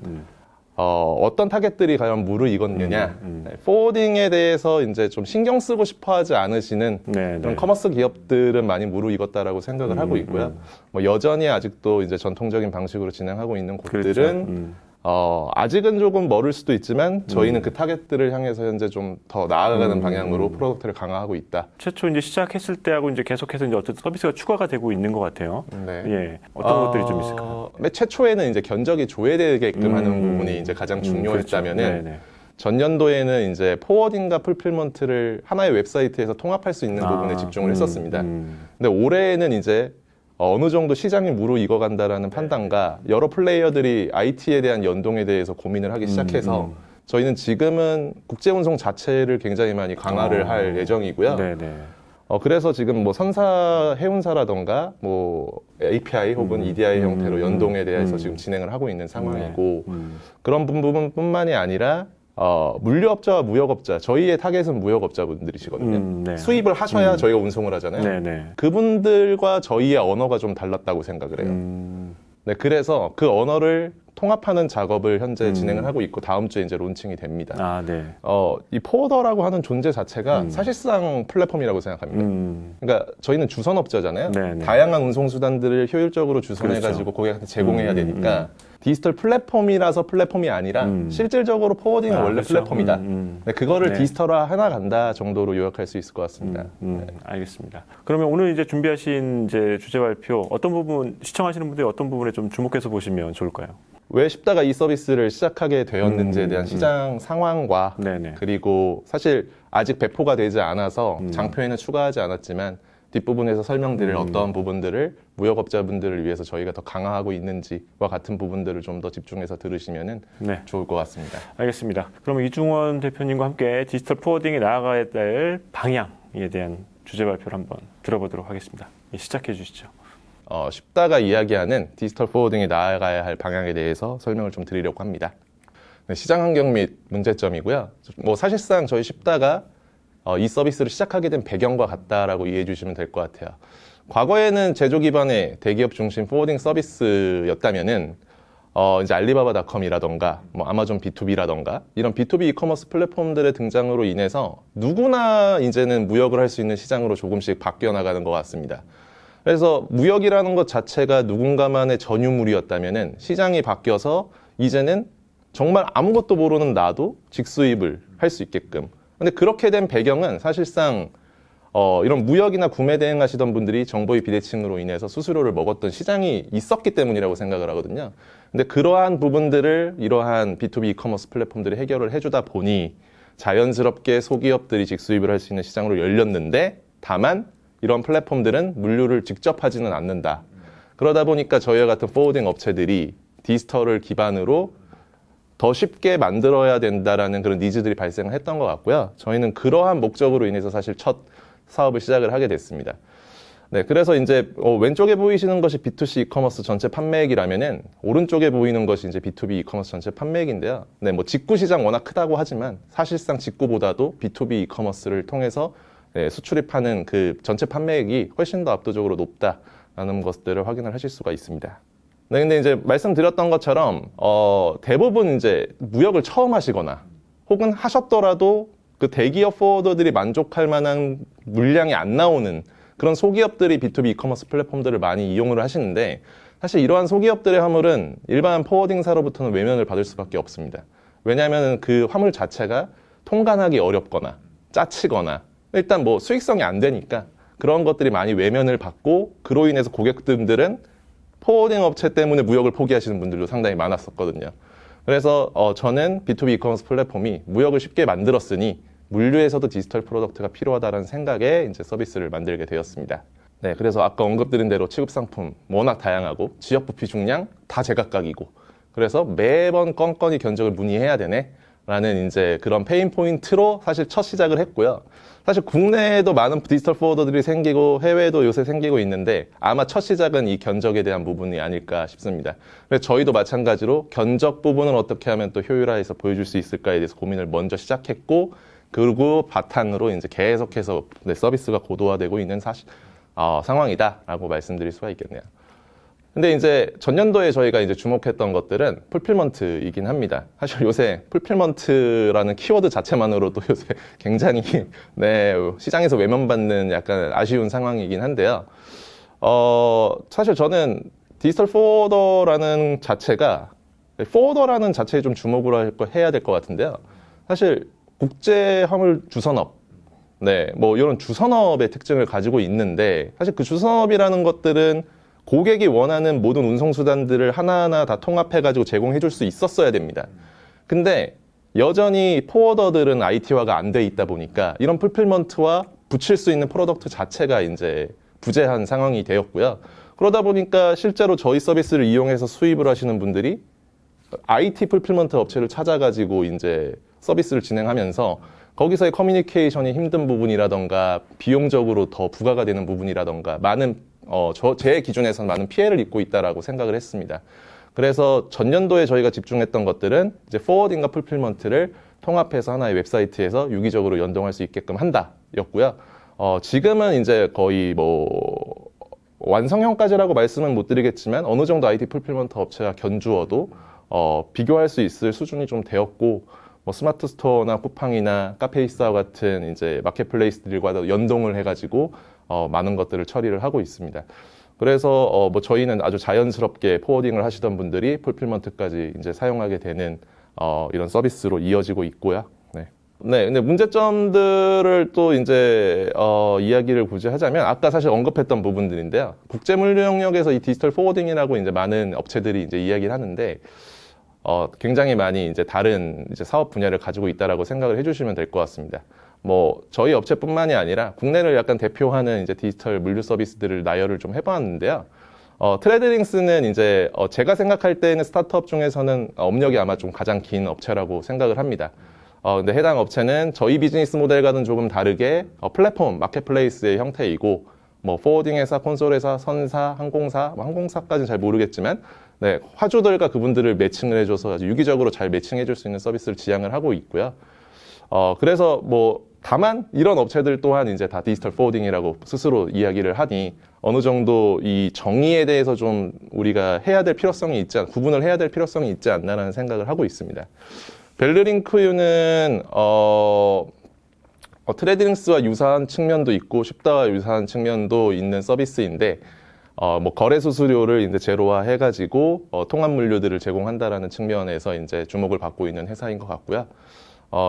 어떤 타겟들이 과연 무르익었느냐, 네, 포워딩에 대해서 이제 좀 신경 쓰고 싶어하지 않으시는 네, 그런 네. 커머스 기업들은 많이 무르익었다라고 생각을 하고 있고요. 뭐 여전히 아직도 이제 전통적인 방식으로 진행하고 있는 곳들은 그렇죠. 아직은 조금 멀을 수도 있지만 저희는 그 타겟들을 향해서 현재 좀 더 나아가는 방향으로 프로덕트를 강화하고 있다. 최초 이제 시작했을 때하고 이제 계속해서 이제 어떤 서비스가 추가가 되고 있는 것 같아요. 네. 예, 어떤 것들이 좀 있을까요? 맨 최초에는 이제 견적이 조회되게끔 하는 부분이 이제 가장 중요했다면은 그렇죠. 네, 네. 전년도에는 이제 포워딩과 풀필먼트를 하나의 웹사이트에서 통합할 수 있는 부분에 집중을 했었습니다. 근데 올해는 이제 어느 정도 시장이 무르익어간다라는 판단과 여러 플레이어들이 IT에 대한 연동에 대해서 고민을 하기 시작해서 저희는 지금은 국제운송 자체를 굉장히 많이 강화를 할 예정이고요. 네, 네. 그래서 지금 뭐 선사 해운사라던가 뭐 API 혹은 EDI 형태로 연동에 대해서 지금 진행을 하고 있는 상황이고 그런 부분뿐만이 아니라 물류업자와 무역업자, 저희의 타겟은 무역업자분들이시거든요. 네. 수입을 하셔야 저희가 운송을 하잖아요. 네, 네. 그분들과 저희의 언어가 좀 달랐다고 생각을 해요. 네, 그래서 그 언어를 통합하는 작업을 현재 진행을 하고 있고 다음 주에 이제 론칭이 됩니다. 아, 네. 이 포워더라고 하는 존재 자체가 사실상 플랫폼이라고 생각합니다. 그러니까 저희는 주선업자잖아요. 네, 네. 다양한 운송 수단들을 효율적으로 주선해가지고 그렇죠. 고객한테 제공해야 되니까 디지털 플랫폼이라서 플랫폼이 아니라 실질적으로 포워딩은 원래 그렇죠. 플랫폼이다. 네, 그거를 네. 디지털화 하나 간다 정도로 요약할 수 있을 것 같습니다. 알겠습니다. 그러면 오늘 이제 준비하신 이제 주제 발표 어떤 부분 시청하시는 분들이 어떤 부분에 좀 주목해서 보시면 좋을까요? 왜 쉽다가 이 서비스를 시작하게 되었는지에 대한 시장 상황과 네네. 그리고 사실 아직 배포가 되지 않아서 장표에는 추가하지 않았지만 뒷부분에서 설명드릴 어떤 부분들을 무역업자분들을 위해서 저희가 더 강화하고 있는지와 같은 부분들을 좀 더 집중해서 들으시면 네. 좋을 것 같습니다. 알겠습니다. 그러면 이중원 대표님과 함께 디지털 포워딩에 나아가야 될 방향에 대한 주제 발표를 한번 들어보도록 하겠습니다. 예, 시작해 주시죠. 쉽다가 이야기하는 디지털 포워딩에 나아가야 할 방향에 대해서 설명을 좀 드리려고 합니다. 네, 시장 환경 및 문제점이고요. 뭐 사실상 저희 쉽다가 이 서비스를 시작하게 된 배경과 같다라고 이해해 주시면 될 것 같아요. 과거에는 제조 기반의 대기업 중심 포워딩 서비스였다면은 이제 알리바바닷컴이라던가 뭐 아마존 B2B라던가 이런 B2B 이커머스 플랫폼들의 등장으로 인해서 누구나 이제는 무역을 할 수 있는 시장으로 조금씩 바뀌어 나가는 것 같습니다. 그래서 무역이라는 것 자체가 누군가만의 전유물이었다면은 시장이 바뀌어서 이제는 정말 아무것도 모르는 나도 직수입을 할 수 있게끔. 근데 그렇게 된 배경은 사실상 이런 무역이나 구매 대행하시던 분들이 정보의 비대칭으로 인해서 수수료를 먹었던 시장이 있었기 때문이라고 생각을 하거든요. 근데 그러한 부분들을 이러한 B2B 이커머스 플랫폼들이 해결을 해주다 보니 자연스럽게 소기업들이 직수입을 할 수 있는 시장으로 열렸는데 다만 이런 플랫폼들은 물류를 직접 하지는 않는다. 그러다 보니까 저희와 같은 포워딩 업체들이 디지털을 기반으로 더 쉽게 만들어야 된다라는 그런 니즈들이 발생을 했던 것 같고요. 저희는 그러한 목적으로 인해서 사실 첫 사업을 시작을 하게 됐습니다. 네, 그래서 이제 왼쪽에 보이시는 것이 B2C 이커머스 전체 판매액이라면은 오른쪽에 보이는 것이 이제 B2B 이커머스 전체 판매액인데요. 네, 뭐 직구 시장 워낙 크다고 하지만 사실상 직구보다도 B2B 이커머스를 통해서 수출입하는 그 전체 판매액이 훨씬 더 압도적으로 높다라는 것들을 확인을 하실 수가 있습니다. 네, 근데 이제 말씀드렸던 것처럼 대부분 이제 무역을 처음 하시거나 혹은 하셨더라도 그 대기업 포워더들이 만족할 만한 물량이 안 나오는 그런 소기업들이 B2B 이커머스 플랫폼들을 많이 이용을 하시는데 사실 이러한 소기업들의 화물은 일반 포워딩사로부터는 외면을 받을 수밖에 없습니다. 왜냐하면 그 화물 자체가 통관하기 어렵거나 짜치거나 일단 뭐 수익성이 안 되니까 그런 것들이 많이 외면을 받고 그로 인해서 고객분들은 포워딩 업체 때문에 무역을 포기하시는 분들도 상당히 많았었거든요. 그래서 저는 B2B 이커머스 플랫폼이 무역을 쉽게 만들었으니 물류에서도 디지털 프로덕트가 필요하다는 생각에 이제 서비스를 만들게 되었습니다. 네, 그래서 아까 언급드린 대로 취급 상품 워낙 다양하고 지역 부피 중량 다 제각각이고 그래서 매번 건건이 견적을 문의해야 되네 라는 이제 그런 페인 포인트로 사실 첫 시작을 했고요. 사실 국내에도 많은 디지털 포워더들이 생기고 해외에도 요새 생기고 있는데 아마 첫 시작은 이 견적에 대한 부분이 아닐까 싶습니다. 그래서 저희도 마찬가지로 견적 부분을 어떻게 하면 또 효율화해서 보여줄 수 있을까에 대해서 고민을 먼저 시작했고 그리고 바탕으로 이제 계속해서 서비스가 고도화되고 있는 상황이다라고 말씀드릴 수가 있겠네요. 근데 이제 전년도에 저희가 이제 주목했던 것들은 풀필먼트이긴 합니다. 사실 요새 풀필먼트라는 키워드 자체만으로도 요새 굉장히 시장에서 외면받는 약간 아쉬운 상황이긴 한데요. 사실 저는 디지털 포워더라는 자체가 포워더라는 자체에 좀 주목을 해야 될 것 같은데요. 사실 국제 화물 주선업, 뭐 이런 주선업의 특징을 가지고 있는데 사실 그 주선업이라는 것들은 고객이 원하는 모든 운송수단들을 하나하나 다 통합해가지고 제공해 줄 수 있었어야 됩니다. 근데 여전히 포워더들은 IT화가 안 돼 있다 보니까 이런 풀필먼트와 붙일 수 있는 프로덕트 자체가 이제 부재한 상황이 되었고요. 그러다 보니까 실제로 저희 서비스를 이용해서 수입을 하시는 분들이 IT 풀필먼트 업체를 찾아가지고 이제 서비스를 진행하면서 거기서의 커뮤니케이션이 힘든 부분이라던가 비용적으로 더 부과가 되는 부분이라던가 많은 제 기준에서는 많은 피해를 입고 있다라고 생각을 했습니다. 그래서 전년도에 저희가 집중했던 것들은 이제 포워딩과 풀필먼트를 통합해서 하나의 웹사이트에서 유기적으로 연동할 수 있게끔 한다였고요. 지금은 이제 거의 뭐 완성형까지라고 말씀은 못 드리겠지만 어느 정도 IT 풀필먼트 업체가 견주어도 비교할 수 있을 수준이 좀 되었고, 뭐 스마트 스토어나 쿠팡이나 카페이스와 같은 이제 마켓플레이스들과도 연동을 해가지고 많은 것들을 처리를 하고 있습니다. 그래서 뭐 저희는 아주 자연스럽게 포워딩을 하시던 분들이 풀필먼트까지 이제 사용하게 되는 이런 서비스로 이어지고 있고요. 근데 문제점들을 또 이제 이야기를 굳이 하자면 아까 사실 언급했던 부분들인데요. 국제 물류 영역에서 이 디지털 포워딩이라고 이제 많은 업체들이 이제 이야기를 하는데 굉장히 많이 이제 다른 이제 사업 분야를 가지고 있다라고 생각을 해주시면 될 것 같습니다. 뭐 저희 업체뿐만이 아니라 국내를 약간 대표하는 이제 디지털 물류 서비스들을 나열을 좀 해봤는데요. 트레드링스는 이제 제가 생각할 때는 스타트업 중에서는 업력이 아마 좀 가장 긴 업체라고 생각을 합니다. 근데 해당 업체는 저희 비즈니스 모델과는 조금 다르게 플랫폼, 마켓플레이스의 형태이고, 뭐 포워딩 회사, 콘솔 회사, 선사, 항공사, 뭐 항공사까지는 잘 모르겠지만, 화주들과 그분들을 매칭을 해줘서 아주 유기적으로 잘 매칭해줄 수 있는 서비스를 지향을 하고 있고요. 그래서 뭐 다만 이런 업체들 또한 이제 다 디지털 포워딩이라고 스스로 이야기를 하니 어느 정도 이 정의에 대해서 좀 우리가 해야 될 필요성이 구분을 해야 될 필요성이 있지 않나라는 생각을 하고 있습니다. 벨르링크유는 트레드링스와 유사한 측면도 있고 쉽다와 유사한 측면도 있는 서비스인데 뭐 거래 수수료를 이제 제로화 해가지고 통합 물류들을 제공한다라는 측면에서 이제 주목을 받고 있는 회사인 것 같고요.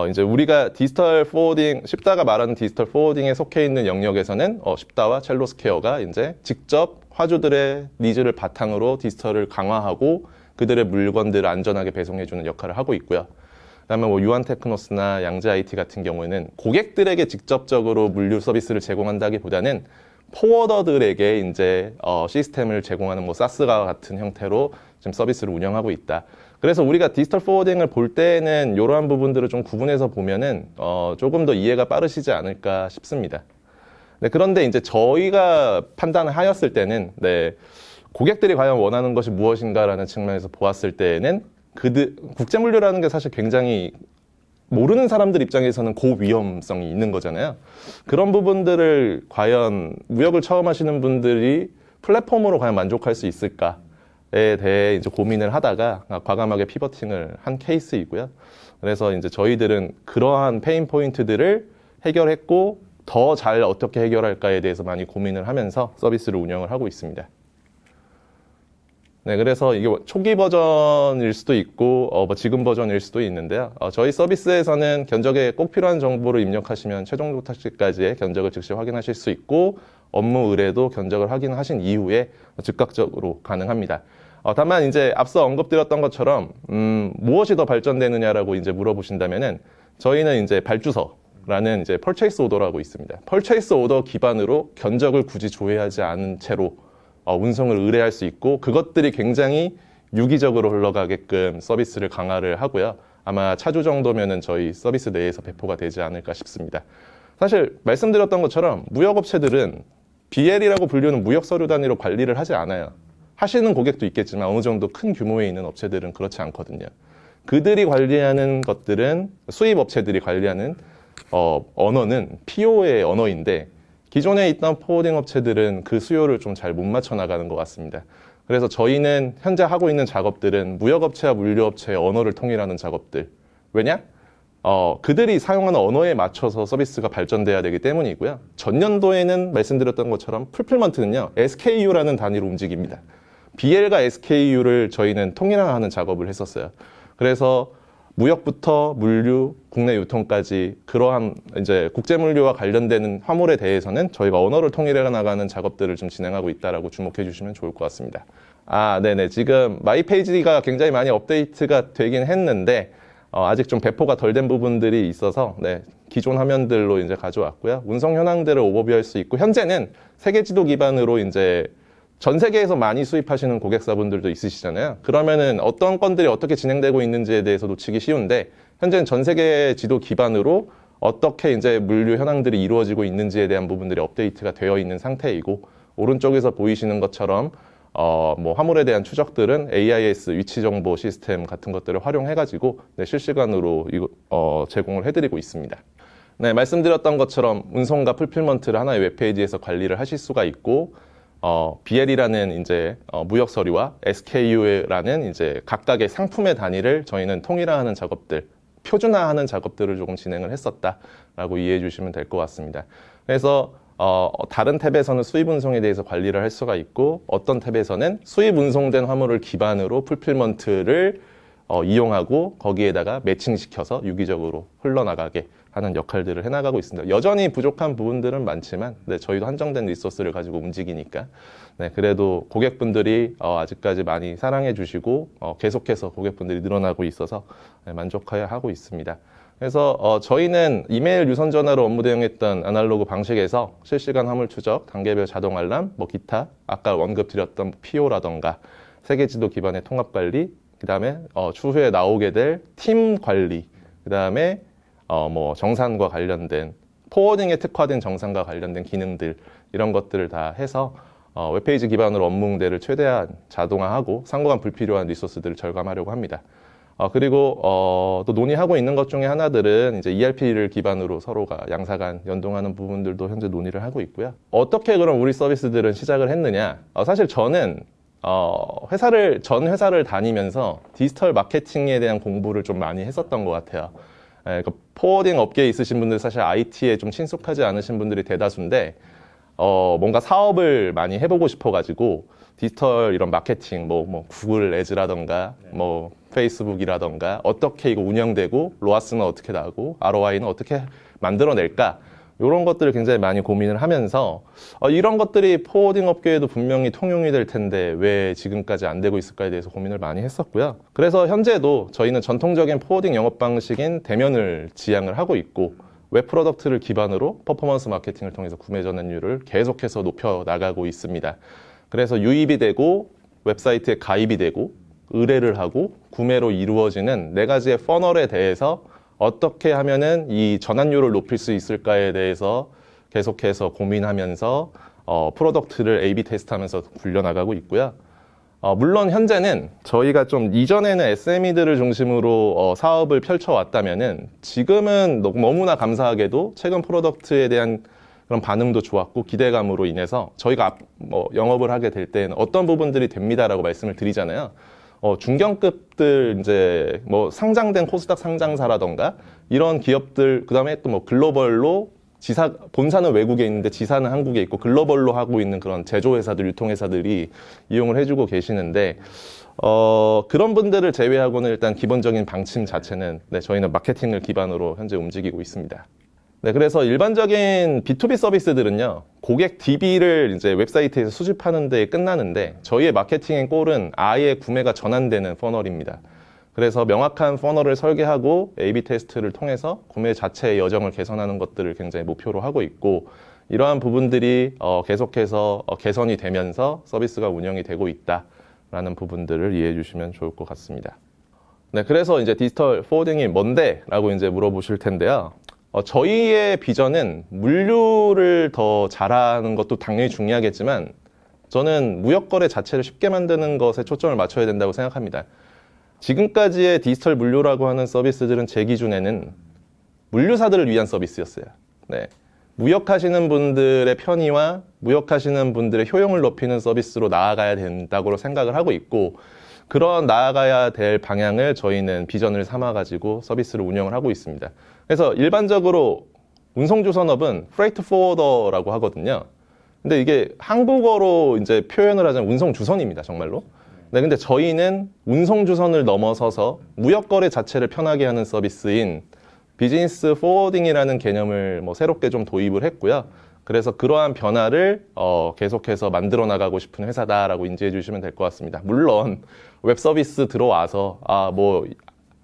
이제 우리가 디지털 포워딩, 쉽다가 말하는 디지털 포워딩에 속해 있는 영역에서는 쉽다와 첼로스케어가 이제 직접 화주들의 니즈를 바탕으로 디지털을 강화하고 그들의 물건들을 안전하게 배송해주는 역할을 하고 있고요. 그다음에 뭐 유한테크노스나 양재 IT 같은 경우에는 고객들에게 직접적으로 물류 서비스를 제공한다기보다는 포워더들에게 이제 시스템을 제공하는 뭐 사스가 같은 형태로 지금 서비스를 운영하고 있다. 그래서 우리가 디지털 포워딩을 볼 때는 이러한 부분들을 좀 구분해서 보면은 조금 더 이해가 빠르시지 않을까 싶습니다. 그런데 이제 저희가 판단을 하였을 때는 고객들이 과연 원하는 것이 무엇인가라는 측면에서 보았을 때에는 국제물류라는 게 사실 굉장히 모르는 사람들 입장에서는 고위험성이 있는 거잖아요. 그런 부분들을 과연 무역을 처음 하시는 분들이 플랫폼으로 과연 만족할 수 있을까에 대해 이제 고민을 하다가 과감하게 피버팅을 한 케이스이고요. 그래서 이제 저희들은 그러한 페인 포인트들을 해결했고 더 잘 어떻게 해결할까에 대해서 많이 고민을 하면서 서비스를 운영을 하고 있습니다. 그래서 이게 초기 버전일 수도 있고 뭐 지금 버전일 수도 있는데요. 저희 서비스에서는 견적에 꼭 필요한 정보를 입력하시면 최종 도착지까지의 견적을 즉시 확인하실 수 있고 업무 의뢰도 견적을 확인하신 이후에 즉각적으로 가능합니다. 다만 이제 앞서 언급드렸던 것처럼 무엇이 더 발전되느냐라고 이제 물어보신다면은 저희는 이제 발주서라는 이제 purchase order라고 있습니다. purchase order 기반으로 견적을 굳이 조회하지 않은 채로 운송을 의뢰할 수 있고 그것들이 굉장히 유기적으로 흘러가게끔 서비스를 강화를 하고요. 아마 차주 정도면은 저희 서비스 내에서 배포가 되지 않을까 싶습니다. 사실 말씀드렸던 것처럼 무역업체들은 BL이라고 불리는 무역 서류 단위로 관리를 하지 않아요. 하시는 고객도 있겠지만 어느 정도 큰 규모에 있는 업체들은 그렇지 않거든요. 그들이 관리하는 것들은 수입업체들이 관리하는 언어는 PO의 언어인데 기존에 있던 포워딩 업체들은 그 수요를 좀 잘 못 맞춰 나가는 것 같습니다. 그래서 저희는 현재 하고 있는 작업들은 무역업체와 물류업체의 언어를 통일하는 작업들. 왜냐? 그들이 사용하는 언어에 맞춰서 서비스가 발전돼야 되기 때문이고요. 전년도에는 말씀드렸던 것처럼 풀필먼트는요, SKU라는 단위로 움직입니다. BL과 SKU를 저희는 통일화하는 작업을 했었어요. 그래서 무역부터 물류, 국내 유통까지 그러한 이제 국제물류와 관련되는 화물에 대해서는 저희가 언어를 통일해 나가는 작업들을 좀 진행하고 있다라고 주목해 주시면 좋을 것 같습니다. 네네. 지금 마이 페이지가 굉장히 많이 업데이트가 되긴 했는데, 아직 좀 배포가 덜 된 부분들이 있어서, 네, 기존 화면들로 이제 가져왔고요. 운송 현황들을 오버뷰할 수 있고, 현재는 세계 지도 기반으로 이제 전 세계에서 많이 수입하시는 고객사분들도 있으시잖아요. 그러면은 어떤 건들이 어떻게 진행되고 있는지에 대해서 놓치기 쉬운데, 현재는 전 세계 지도 기반으로 어떻게 이제 물류 현황들이 이루어지고 있는지에 대한 부분들이 업데이트가 되어 있는 상태이고, 오른쪽에서 보이시는 것처럼 뭐 화물에 대한 추적들은 AIS 위치 정보 시스템 같은 것들을 활용해가지고 네, 실시간으로 제공을 해드리고 있습니다. 네, 말씀드렸던 것처럼 운송과 풀필먼트를 하나의 웹페이지에서 관리를 하실 수가 있고, BL이라는 이제 무역 서류와 SKU라는 이제 각각의 상품의 단위를 저희는 통일화하는 작업들, 표준화하는 작업들을 조금 진행을 했었다라고 이해해 주시면 될 것 같습니다. 그래서 다른 탭에서는 수입 운송에 대해서 관리를 할 수가 있고, 어떤 탭에서는 수입 운송된 화물을 기반으로 풀필먼트를 이용하고 거기에다가 매칭시켜서 유기적으로 흘러나가게 하는 역할들을 해나가고 있습니다. 여전히 부족한 부분들은 많지만, 네, 저희도 한정된 리소스를 가지고 움직이니까, 네, 그래도 고객분들이 아직까지 많이 사랑해 주시고 계속해서 고객분들이 늘어나고 있어서 네, 만족하여 하고 있습니다. 그래서 저희는 이메일 유선 전화로 업무 대응했던 아날로그 방식에서 실시간 화물 추적, 단계별 자동 알람, 뭐 기타, 아까 언급드렸던 PO라던가 세계 지도 기반의 통합 관리, 그 다음에 추후에 나오게 될 팀 관리, 그 다음에 뭐 정산과 관련된 포워딩에 특화된 정산과 관련된 기능들, 이런 것들을 다 해서 웹페이지 기반으로 업무 응대를 최대한 자동화하고 상호간 불필요한 리소스들을 절감하려고 합니다. 그리고 또 논의하고 있는 것 중에 하나들은 이제 ERP를 기반으로 서로가 양사간 연동하는 부분들도 현재 논의를 하고 있고요. 어떻게 그럼 우리 서비스들은 시작을 했느냐? 사실 저는 전 회사를 다니면서 디지털 마케팅에 대한 공부를 좀 많이 했었던 것 같아요. 그러니까 포워딩 업계에 있으신 분들, 사실 IT에 좀 친숙하지 않으신 분들이 대다수인데, 뭔가 사업을 많이 해보고 싶어가지고 디지털 이런 마케팅, 뭐 구글 애즈라던가, 뭐 페이스북이라던가 어떻게 이거 운영되고 로아스는 어떻게 나고 ROI는 어떻게 만들어낼까, 이런 것들을 굉장히 많이 고민을 하면서 이런 것들이 포워딩 업계에도 분명히 통용이 될 텐데 왜 지금까지 안 되고 있을까에 대해서 고민을 많이 했었고요. 그래서 현재도 저희는 전통적인 포워딩 영업 방식인 대면을 지향을 하고 있고, 웹 프로덕트를 기반으로 퍼포먼스 마케팅을 통해서 구매 전환율을 계속해서 높여 나가고 있습니다. 그래서 유입이 되고 웹사이트에 가입이 되고 의뢰를 하고 구매로 이루어지는 네 가지의 퍼널에 대해서 어떻게 하면은 이 전환율을 높일 수 있을까에 대해서 계속해서 고민하면서 프로덕트를 A/B 테스트하면서 굴려나가고 있고요. 물론 현재는 저희가 좀 이전에는 SME들을 중심으로 사업을 펼쳐왔다면은 지금은 너무나 감사하게도 최근 프로덕트에 대한 그런 반응도 좋았고 기대감으로 인해서 저희가 영업을 하게 될 때는 어떤 부분들이 됩니다라고 말씀을 드리잖아요. 중견급들 이제 뭐 상장된 코스닥 상장사라던가 이런 기업들, 그다음에 또 뭐 글로벌로 본사는 외국에 있는데 지사는 한국에 있고 글로벌로 하고 있는 그런 제조회사들, 유통회사들이 이용을 해주고 계시는데, 그런 분들을 제외하고는 일단 기본적인 방침 자체는 네, 저희는 마케팅을 기반으로 현재 움직이고 있습니다. 네, 그래서 일반적인 B2B 서비스들은요, 고객 DB를 이제 웹사이트에서 수집하는 데 끝나는데, 저희의 마케팅의 골은 아예 구매가 전환되는 퍼널입니다. 그래서 명확한 퍼널을 설계하고 A/B 테스트를 통해서 구매 자체의 여정을 개선하는 것들을 굉장히 목표로 하고 있고, 이러한 부분들이 계속해서 개선이 되면서 서비스가 운영이 되고 있다라는 부분들을 이해해 주시면 좋을 것 같습니다. 네, 그래서 이제 디지털 포워딩이 뭔데? 라고 이제 물어보실 텐데요. 저희의 비전은 물류를 더 잘하는 것도 당연히 중요하겠지만, 저는 무역거래 자체를 쉽게 만드는 것에 초점을 맞춰야 된다고 생각합니다. 지금까지의 디지털 물류라고 하는 서비스들은 제 기준에는 물류사들을 위한 서비스였어요. 네. 무역하시는 분들의 편의와 무역하시는 분들의 효용을 높이는 서비스로 나아가야 된다고 생각을 하고 있고, 그런 나아가야 될 방향을 저희는 비전을 삼아가지고 서비스를 운영을 하고 있습니다. 그래서 일반적으로 운송주 산업은 프레이트 포워더라고 하거든요. 근데 이게 한국어로 이제 표현을 하자면 운송주선입니다, 정말로. 네, 근데 저희는 운송주선을 넘어서서 무역거래 자체를 편하게 하는 서비스인 비즈니스 포워딩이라는 개념을 뭐 새롭게 좀 도입을 했고요. 그래서 그러한 변화를 계속해서 만들어 나가고 싶은 회사다라고 인지해 주시면 될 것 같습니다. 물론 웹 서비스 들어와서 뭐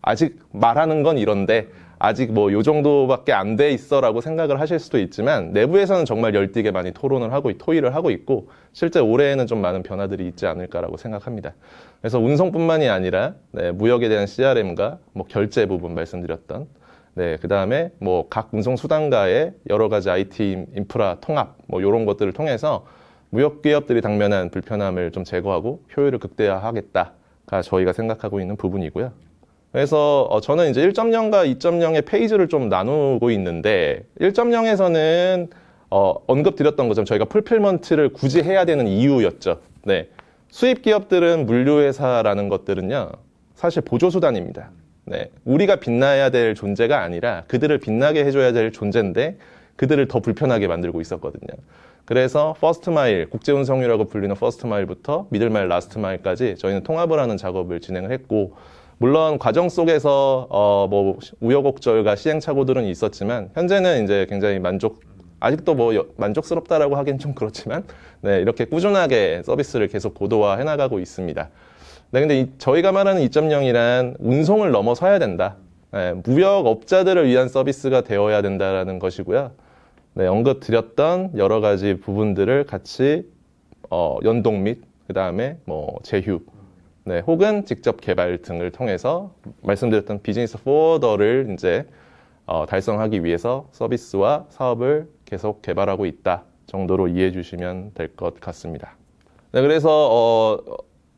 아직 말하는 건 이런데 아직 뭐 요 정도밖에 안 돼 있어라고 생각을 하실 수도 있지만, 내부에서는 정말 열띠게 많이 토의를 하고 있고, 실제 올해에는 좀 많은 변화들이 있지 않을까라고 생각합니다. 그래서 운송뿐만이 아니라 무역에 대한 CRM과 뭐 결제 부분 말씀드렸던, 그 다음에 뭐 각 운송 수단과의 여러 가지 IT 인프라 통합, 뭐 이런 것들을 통해서 무역 기업들이 당면한 불편함을 좀 제거하고 효율을 극대화하겠다가 저희가 생각하고 있는 부분이고요. 그래서 저는 이제 1.0과 2.0의 페이지를 좀 나누고 있는데, 1.0에서는 언급드렸던 것처럼 저희가 풀필먼트를 굳이 해야 되는 이유였죠. 네. 수입 기업들은 물류회사라는 것들은요, 사실 보조수단입니다. 네. 우리가 빛나야 될 존재가 아니라 그들을 빛나게 해줘야 될 존재인데, 그들을 더 불편하게 만들고 있었거든요. 그래서 퍼스트 마일, 국제운송이라고 불리는 퍼스트 마일부터 미들 마일, 라스트 마일까지 저희는 통합을 하는 작업을 진행을 했고, 물론 과정 속에서 뭐 우여곡절과 시행착오들은 있었지만, 현재는 이제 굉장히 아직도 뭐 만족스럽다라고 하긴 좀 그렇지만, 네, 이렇게 꾸준하게 서비스를 계속 고도화해 나가고 있습니다. 네, 근데 저희가 말하는 2.0이란 운송을 넘어서야 된다. 네, 무역업자들을 위한 서비스가 되어야 된다라는 것이고요. 네, 언급드렸던 여러 가지 부분들을 같이 연동 및 그다음에 뭐 제휴, 네, 혹은 직접 개발 등을 통해서 말씀드렸던 비즈니스 포워더를 이제 달성하기 위해서 서비스와 사업을 계속 개발하고 있다 정도로 이해해 주시면 될 것 같습니다. 네, 그래서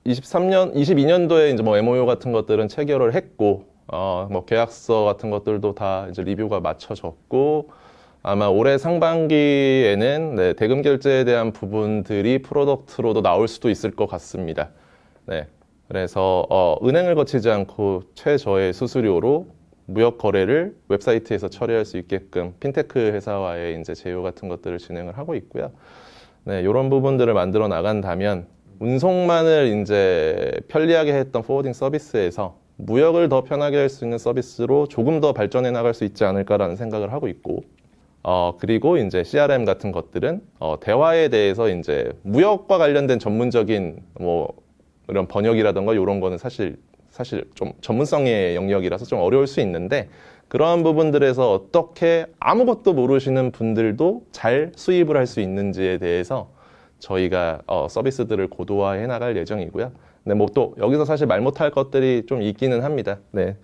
22년도에 이제 뭐 MOU 같은 것들은 체결을 했고, 뭐 계약서 같은 것들도 다 이제 리뷰가 마쳐졌고, 아마 올해 상반기에는 대금 결제에 대한 부분들이 프로덕트로도 나올 수도 있을 것 같습니다. 네. 그래서 은행을 거치지 않고 최저의 수수료로 무역 거래를 웹사이트에서 처리할 수 있게끔 핀테크 회사와의 이제 제휴 같은 것들을 진행을 하고 있고요. 네, 이런 부분들을 만들어 나간다면 운송만을 이제 편리하게 했던 포워딩 서비스에서 무역을 더 편하게 할 수 있는 서비스로 조금 더 발전해 나갈 수 있지 않을까라는 생각을 하고 있고, 그리고 이제 CRM 같은 것들은 대화에 대해서 이제 무역과 관련된 전문적인 뭐 이런 번역이라던가 이런 거는 사실 좀 전문성의 영역이라서 좀 어려울 수 있는데, 그러한 부분들에서 어떻게 아무것도 모르시는 분들도 잘 수입을 할 수 있는지에 대해서 저희가 서비스들을 고도화해 나갈 예정이고요. 네, 뭐 또 여기서 사실 말 못할 것들이 좀 있기는 합니다. 네.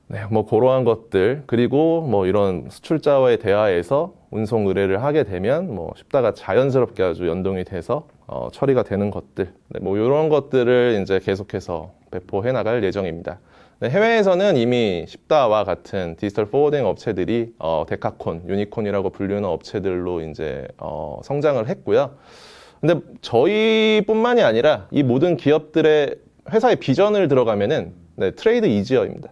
네, 뭐 그러한 것들, 그리고 뭐 이런 수출자와의 대화에서 운송 의뢰를 하게 되면 뭐 쉽다가 자연스럽게 아주 연동이 돼서 처리가 되는 것들, 네, 뭐 이런 것들을 이제 계속해서 배포해 나갈 예정입니다. 네, 해외에서는 이미 쉽다와 같은 디지털 포워딩 업체들이 데카콘, 유니콘이라고 불리는 업체들로 이제 성장을 했고요. 근데 저희뿐만이 아니라 이 모든 기업들의 회사의 비전을 들어가면은 트레이드 이지어입니다.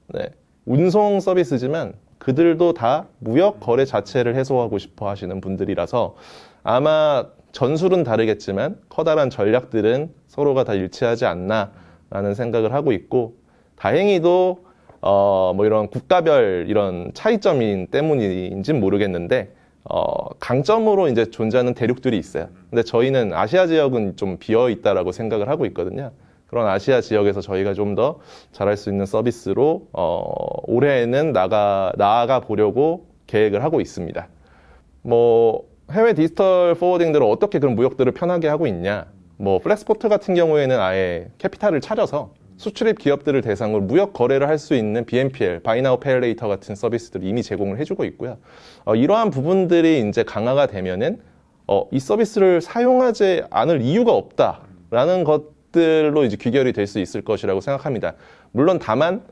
네, 운송 서비스지만 그들도 다 무역 거래 자체를 해소하고 싶어 하시는 분들이라서 아마 전술은 다르겠지만 커다란 전략들은 서로가 다 일치하지 않나라는 생각을 하고 있고, 다행히도 뭐 이런 국가별 이런 차이점 때문인지는 모르겠는데 강점으로 이제 존재하는 대륙들이 있어요. 근데 저희는 아시아 지역은 좀 비어 있다라고 생각을 하고 있거든요. 그런 아시아 지역에서 저희가 좀 더 잘할 수 있는 서비스로 올해에는 나아가 보려고 계획을 하고 있습니다. 뭐 해외 디지털 포워딩들은 어떻게 그런 무역들을 편하게 하고 있냐? 뭐 플렉스포트 같은 경우에는 아예 캐피탈을 차려서 수출입 기업들을 대상으로 무역 거래를 할 수 있는 BNPL, Buy Now Pay Later 같은 서비스들을 이미 제공을 해주고 있고요. 이러한 부분들이 이제 강화가 되면은 이 서비스를 사용하지 않을 이유가 없다라는 것들로 이제 귀결이 될 수 있을 것이라고 생각합니다. 물론 다만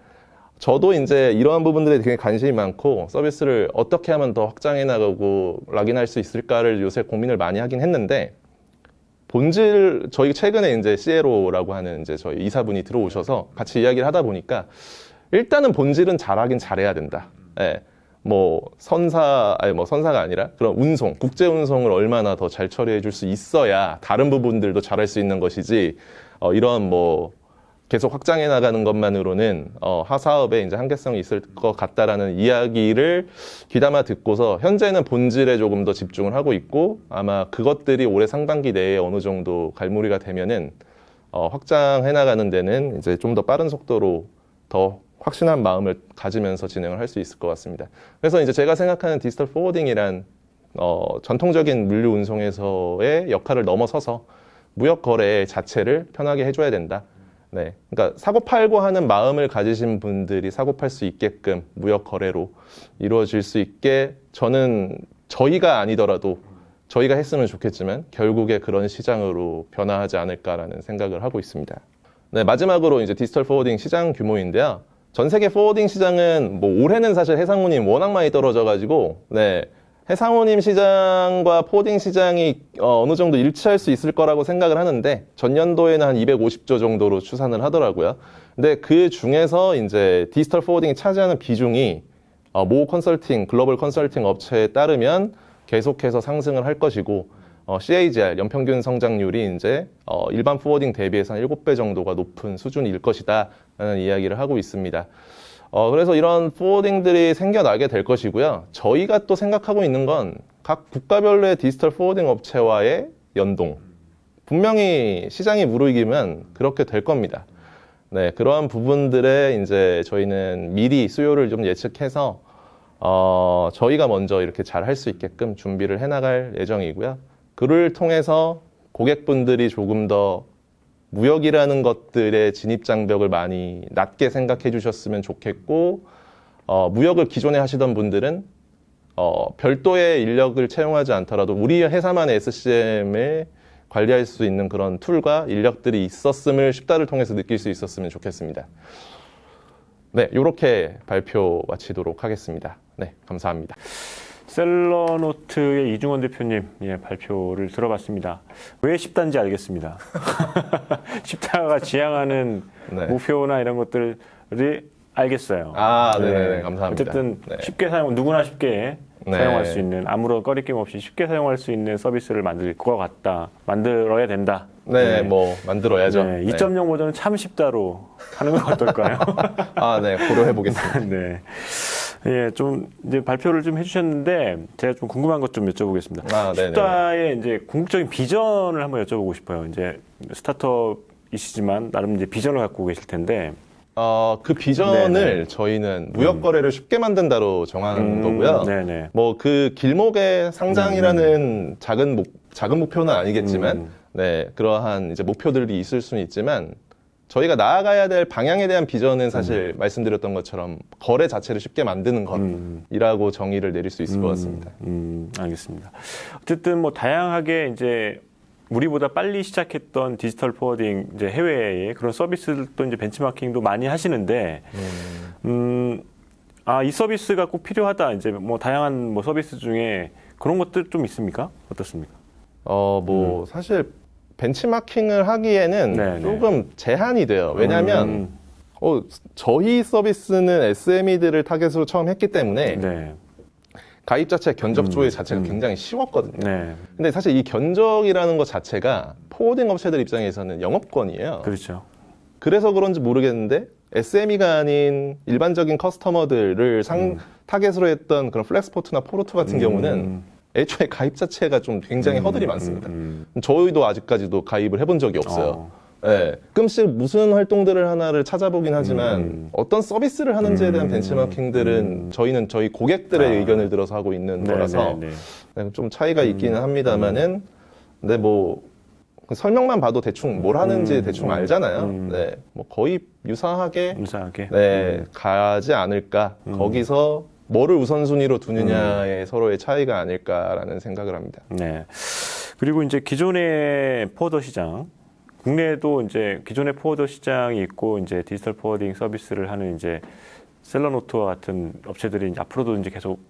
저도 이제 이러한 부분들에 되게 관심이 많고 서비스를 어떻게 하면 더 확장해 나가고 락인할 수 있을까를 요새 고민을 많이 하긴 했는데 저희 최근에 이제 CLO라고 하는 이제 저희 이사분이 들어오셔서 같이 이야기를 하다 보니까 일단은 본질은 잘하긴 잘해야 된다. 예. 선사가 아니라 그런 운송, 국제 운송을 얼마나 더 잘 처리해 줄 수 있어야 다른 부분들도 잘할 수 있는 것이지, 이런 계속 확장해 나가는 것만으로는 사업에 이제 한계성이 있을 것 같다라는 이야기를 귀담아 듣고서 현재는 본질에 조금 더 집중을 하고 있고 아마 그것들이 올해 상반기 내에 어느 정도 갈무리가 되면은 확장해 나가는 데는 이제 좀 더 빠른 속도로 더 확신한 마음을 가지면서 진행을 할 수 있을 것 같습니다. 그래서 이제 제가 생각하는 디지털 포워딩이란 전통적인 물류 운송에서의 역할을 넘어서서 무역 거래 자체를 편하게 해줘야 된다. 네, 그러니까 사고 팔고 하는 마음을 가지신 분들이 사고 팔 수 있게끔 무역 거래로 이루어질 수 있게 저는 저희가 아니더라도 저희가 했으면 좋겠지만 결국에 그런 시장으로 변화하지 않을까라는 생각을 하고 있습니다. 네, 마지막으로 이제 디지털 포워딩 시장 규모인데요. 전 세계 포워딩 시장은 올해는 사실 해상운임 워낙 많이 떨어져가지고 네. 해상운임 시장과 포워딩 시장이 어느 정도 일치할 수 있을 거라고 생각을 하는데 전년도에는 한 250조 정도로 추산을 하더라고요. 근데 그 중에서 이제 디지털 포워딩이 차지하는 비중이 모 컨설팅, 글로벌 컨설팅 업체에 따르면 계속해서 상승을 할 것이고 CAGR, 연평균 성장률이 이제 일반 포워딩 대비해서 한 7배 정도가 높은 수준일 것이다 라는 이야기를 하고 있습니다. 그래서 이런 포워딩들이 생겨나게 될 것이고요. 저희가 또 생각하고 있는 건 각 국가별로의 디지털 포워딩 업체와의 연동. 분명히 시장이 무르익으면 그렇게 될 겁니다. 네, 그러한 부분들에 이제 저희는 미리 수요를 좀 예측해서 저희가 먼저 이렇게 잘 할 수 있게끔 준비를 해나갈 예정이고요. 그를 통해서 고객분들이 조금 더 무역이라는 것들의 진입장벽을 많이 낮게 생각해 주셨으면 좋겠고, 무역을 기존에 하시던 분들은 별도의 인력을 채용하지 않더라도 우리 회사만의 SCM을 관리할 수 있는 그런 툴과 인력들이 있었음을 10달을 통해서 느낄 수 있었으면 좋겠습니다. 네, 이렇게 발표 마치도록 하겠습니다. 네, 감사합니다. 셀러노트의 이중원 대표님 발표를 들어봤습니다. 왜 10단지 알겠습니다. 10다가 지향하는 네. 목표나 이런 것들이 알겠어요. 네네, 감사합니다. 어쨌든 네. 쉽게 누구나 쉽게 네. 사용할 수 있는, 아무런 꺼리낌 없이 쉽게 사용할 수 있는 서비스를 만들 것 같다. 만들어야 된다. 네, 만들어야죠. 네, 2.0 버전은 참 쉽다로 하는 건 어떨까요? 네, 고려해 보겠습니다. 네. 예, 좀 이제 발표를 좀 해주셨는데 제가 좀 궁금한 것 좀 여쭤보겠습니다. 네네. 슈다의 이제 궁극적인 비전을 한번 여쭤보고 싶어요. 이제 스타트업이시지만 나름 이제 비전을 갖고 계실 텐데. 그 비전을 네네. 저희는 무역 거래를 쉽게 만든다로 정한 거고요. 네네. 그 길목의 상장이라는 작은 목표는 아니겠지만, 네, 그러한 이제 목표들이 있을 수는 있지만, 저희가 나아가야 될 방향에 대한 비전은 사실 말씀드렸던 것처럼 거래 자체를 쉽게 만드는 것이라고 정의를 내릴 수 있을 것 같습니다. 알겠습니다. 어쨌든 다양하게 이제 우리보다 빨리 시작했던 디지털 포워딩 이제 해외의 그런 서비스들도 이제 벤치마킹도 많이 하시는데, 이 서비스가 꼭 필요하다. 이제 다양한 서비스 중에 그런 것들 좀 있습니까? 어떻습니까? 사실 벤치마킹을 하기에는 네네. 조금 제한이 돼요. 왜냐하면 저희 서비스는 SME들을 타겟으로 처음 했기 때문에 네. 가입 자체 견적 조회 자체가 굉장히 쉬웠거든요. 네. 근데 사실 이 견적이라는 것 자체가 포워딩 업체들 입장에서는 영업권이에요. 그렇죠. 그래서 그런지 모르겠는데 SME가 아닌 일반적인 커스터머들을 타겟으로 했던 그런 플렉스포트나 포르투 같은 경우는 애초에 가입 자체가 좀 굉장히 허들이 많습니다. 저희도 아직까지도 가입을 해본 적이 없어요. 네, 가끔씩 무슨 활동들을 하나를 찾아보긴 하지만 어떤 서비스를 하는지에 대한 벤치마킹들은 저희는 저희 고객들의 의견을 들어서 하고 있는 거라서 네, 좀 차이가 있기는 합니다만은 근데 설명만 봐도 대충 뭘 하는지 대충 알잖아요. 네, 거의 유사하게 네, 가지 않을까. 거기서 뭐를 우선순위로 두느냐의 서로의 차이가 아닐까라는 생각을 합니다. 네. 그리고 이제 기존의 포워더 시장, 국내에도 이제 기존의 포워더 시장이 있고 이제 디지털 포워딩 서비스를 하는 이제 셀러노트와 같은 업체들이 이제 앞으로도 이제 계속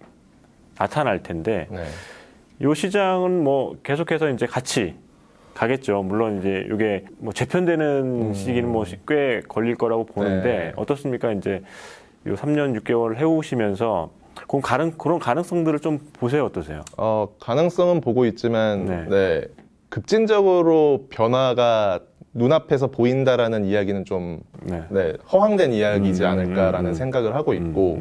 나타날 텐데 네. 이 시장은 뭐 계속해서 이제 같이 가겠죠. 물론 이제 이게 뭐 재편되는 시기는 뭐 꽤 걸릴 거라고 보는데 네. 어떻습니까? 이제 요 3년 6개월 해오시면서 그런 가능성들을 좀 보세요. 어떠세요? 가능성은 보고 있지만 네. 네. 급진적으로 변화가 눈앞에서 보인다라는 이야기는 좀 네. 네, 허황된 이야기지 않을까라는 생각을 하고 있고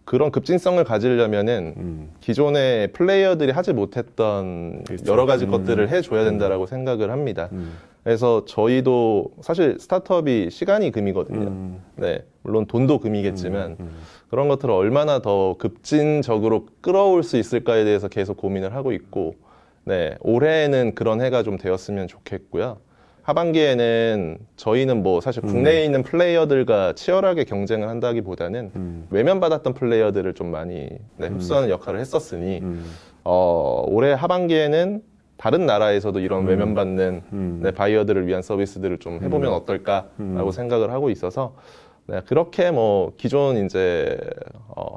그런 급진성을 가지려면은 기존의 플레이어들이 하지 못했던 그렇죠. 여러 가지 것들을 해줘야 된다라고 생각을 합니다. 그래서 저희도 사실 스타트업이 시간이 금이거든요. 네, 물론 돈도 금이겠지만 그런 것들을 얼마나 더 급진적으로 끌어올 수 있을까에 대해서 계속 고민을 하고 있고, 네, 올해에는 그런 해가 좀 되었으면 좋겠고요. 하반기에는 저희는 뭐 사실 국내에 있는 플레이어들과 치열하게 경쟁을 한다기보다는 외면받았던 플레이어들을 좀 많이 네, 흡수하는 역할을 했었으니 올해 하반기에는 다른 나라에서도 이런 외면받는 네, 바이어들을 위한 서비스들을 좀 해보면 어떨까라고 생각을 하고 있어서 네, 그렇게 뭐 기존 이제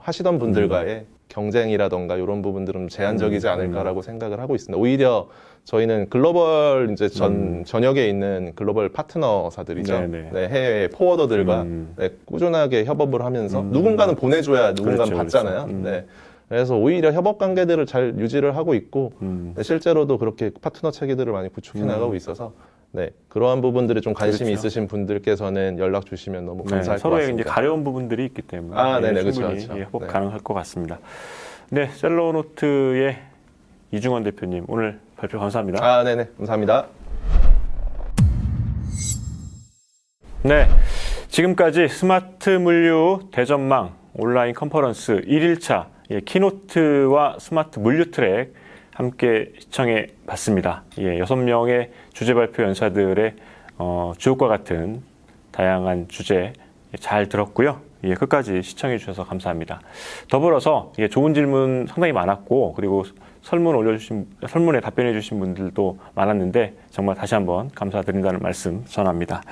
하시던 분들과의 경쟁이라던가 이런 부분들은 제한적이지 않을까라고 생각을 하고 있습니다. 오히려 저희는 글로벌 이제 전역에 있는 글로벌 파트너사들이죠. 네, 해외 포워더들과 네, 꾸준하게 협업을 하면서 누군가는 보내줘야 누군가는 그렇죠, 받잖아요. 그렇죠. 네. 그래서 오히려 협업 관계들을 잘 유지를 하고 있고 네, 실제로도 그렇게 파트너 체계들을 많이 구축해 나가고 있어서 네, 그러한 부분들에 좀 관심이 그렇죠. 있으신 분들께서는 연락 주시면 너무 네, 감사할 것 서로의 같습니다. 이제 가려운 부분들이 있기 때문에 네네, 충분히 그렇죠. 협업 네. 가능할 것 같습니다. 네, 셀러노트의 이중원 대표님 오늘 발표 감사합니다. 네네, 감사합니다. 네, 지금까지 스마트 물류 대전망 온라인 컨퍼런스 1일차 키노트와 스마트 물류 트랙 함께 시청해 봤습니다. 6명의 주제 발표 연사들의 주옥과 같은 다양한 주제 잘 들었고요. 끝까지 시청해 주셔서 감사합니다. 더불어서 좋은 질문 상당히 많았고 그리고 설문에 답변해 주신 분들도 많았는데 정말 다시 한번 감사드린다는 말씀 전합니다.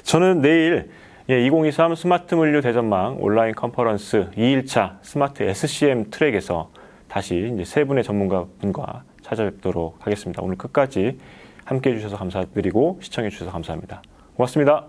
저는 내일 2023 스마트 물류 대전망 온라인 컨퍼런스 2일차 스마트 SCM 트랙에서 다시 이제 세 분의 전문가분과 찾아뵙도록 하겠습니다. 오늘 끝까지 함께 해주셔서 감사드리고 시청해 주셔서 감사합니다. 고맙습니다.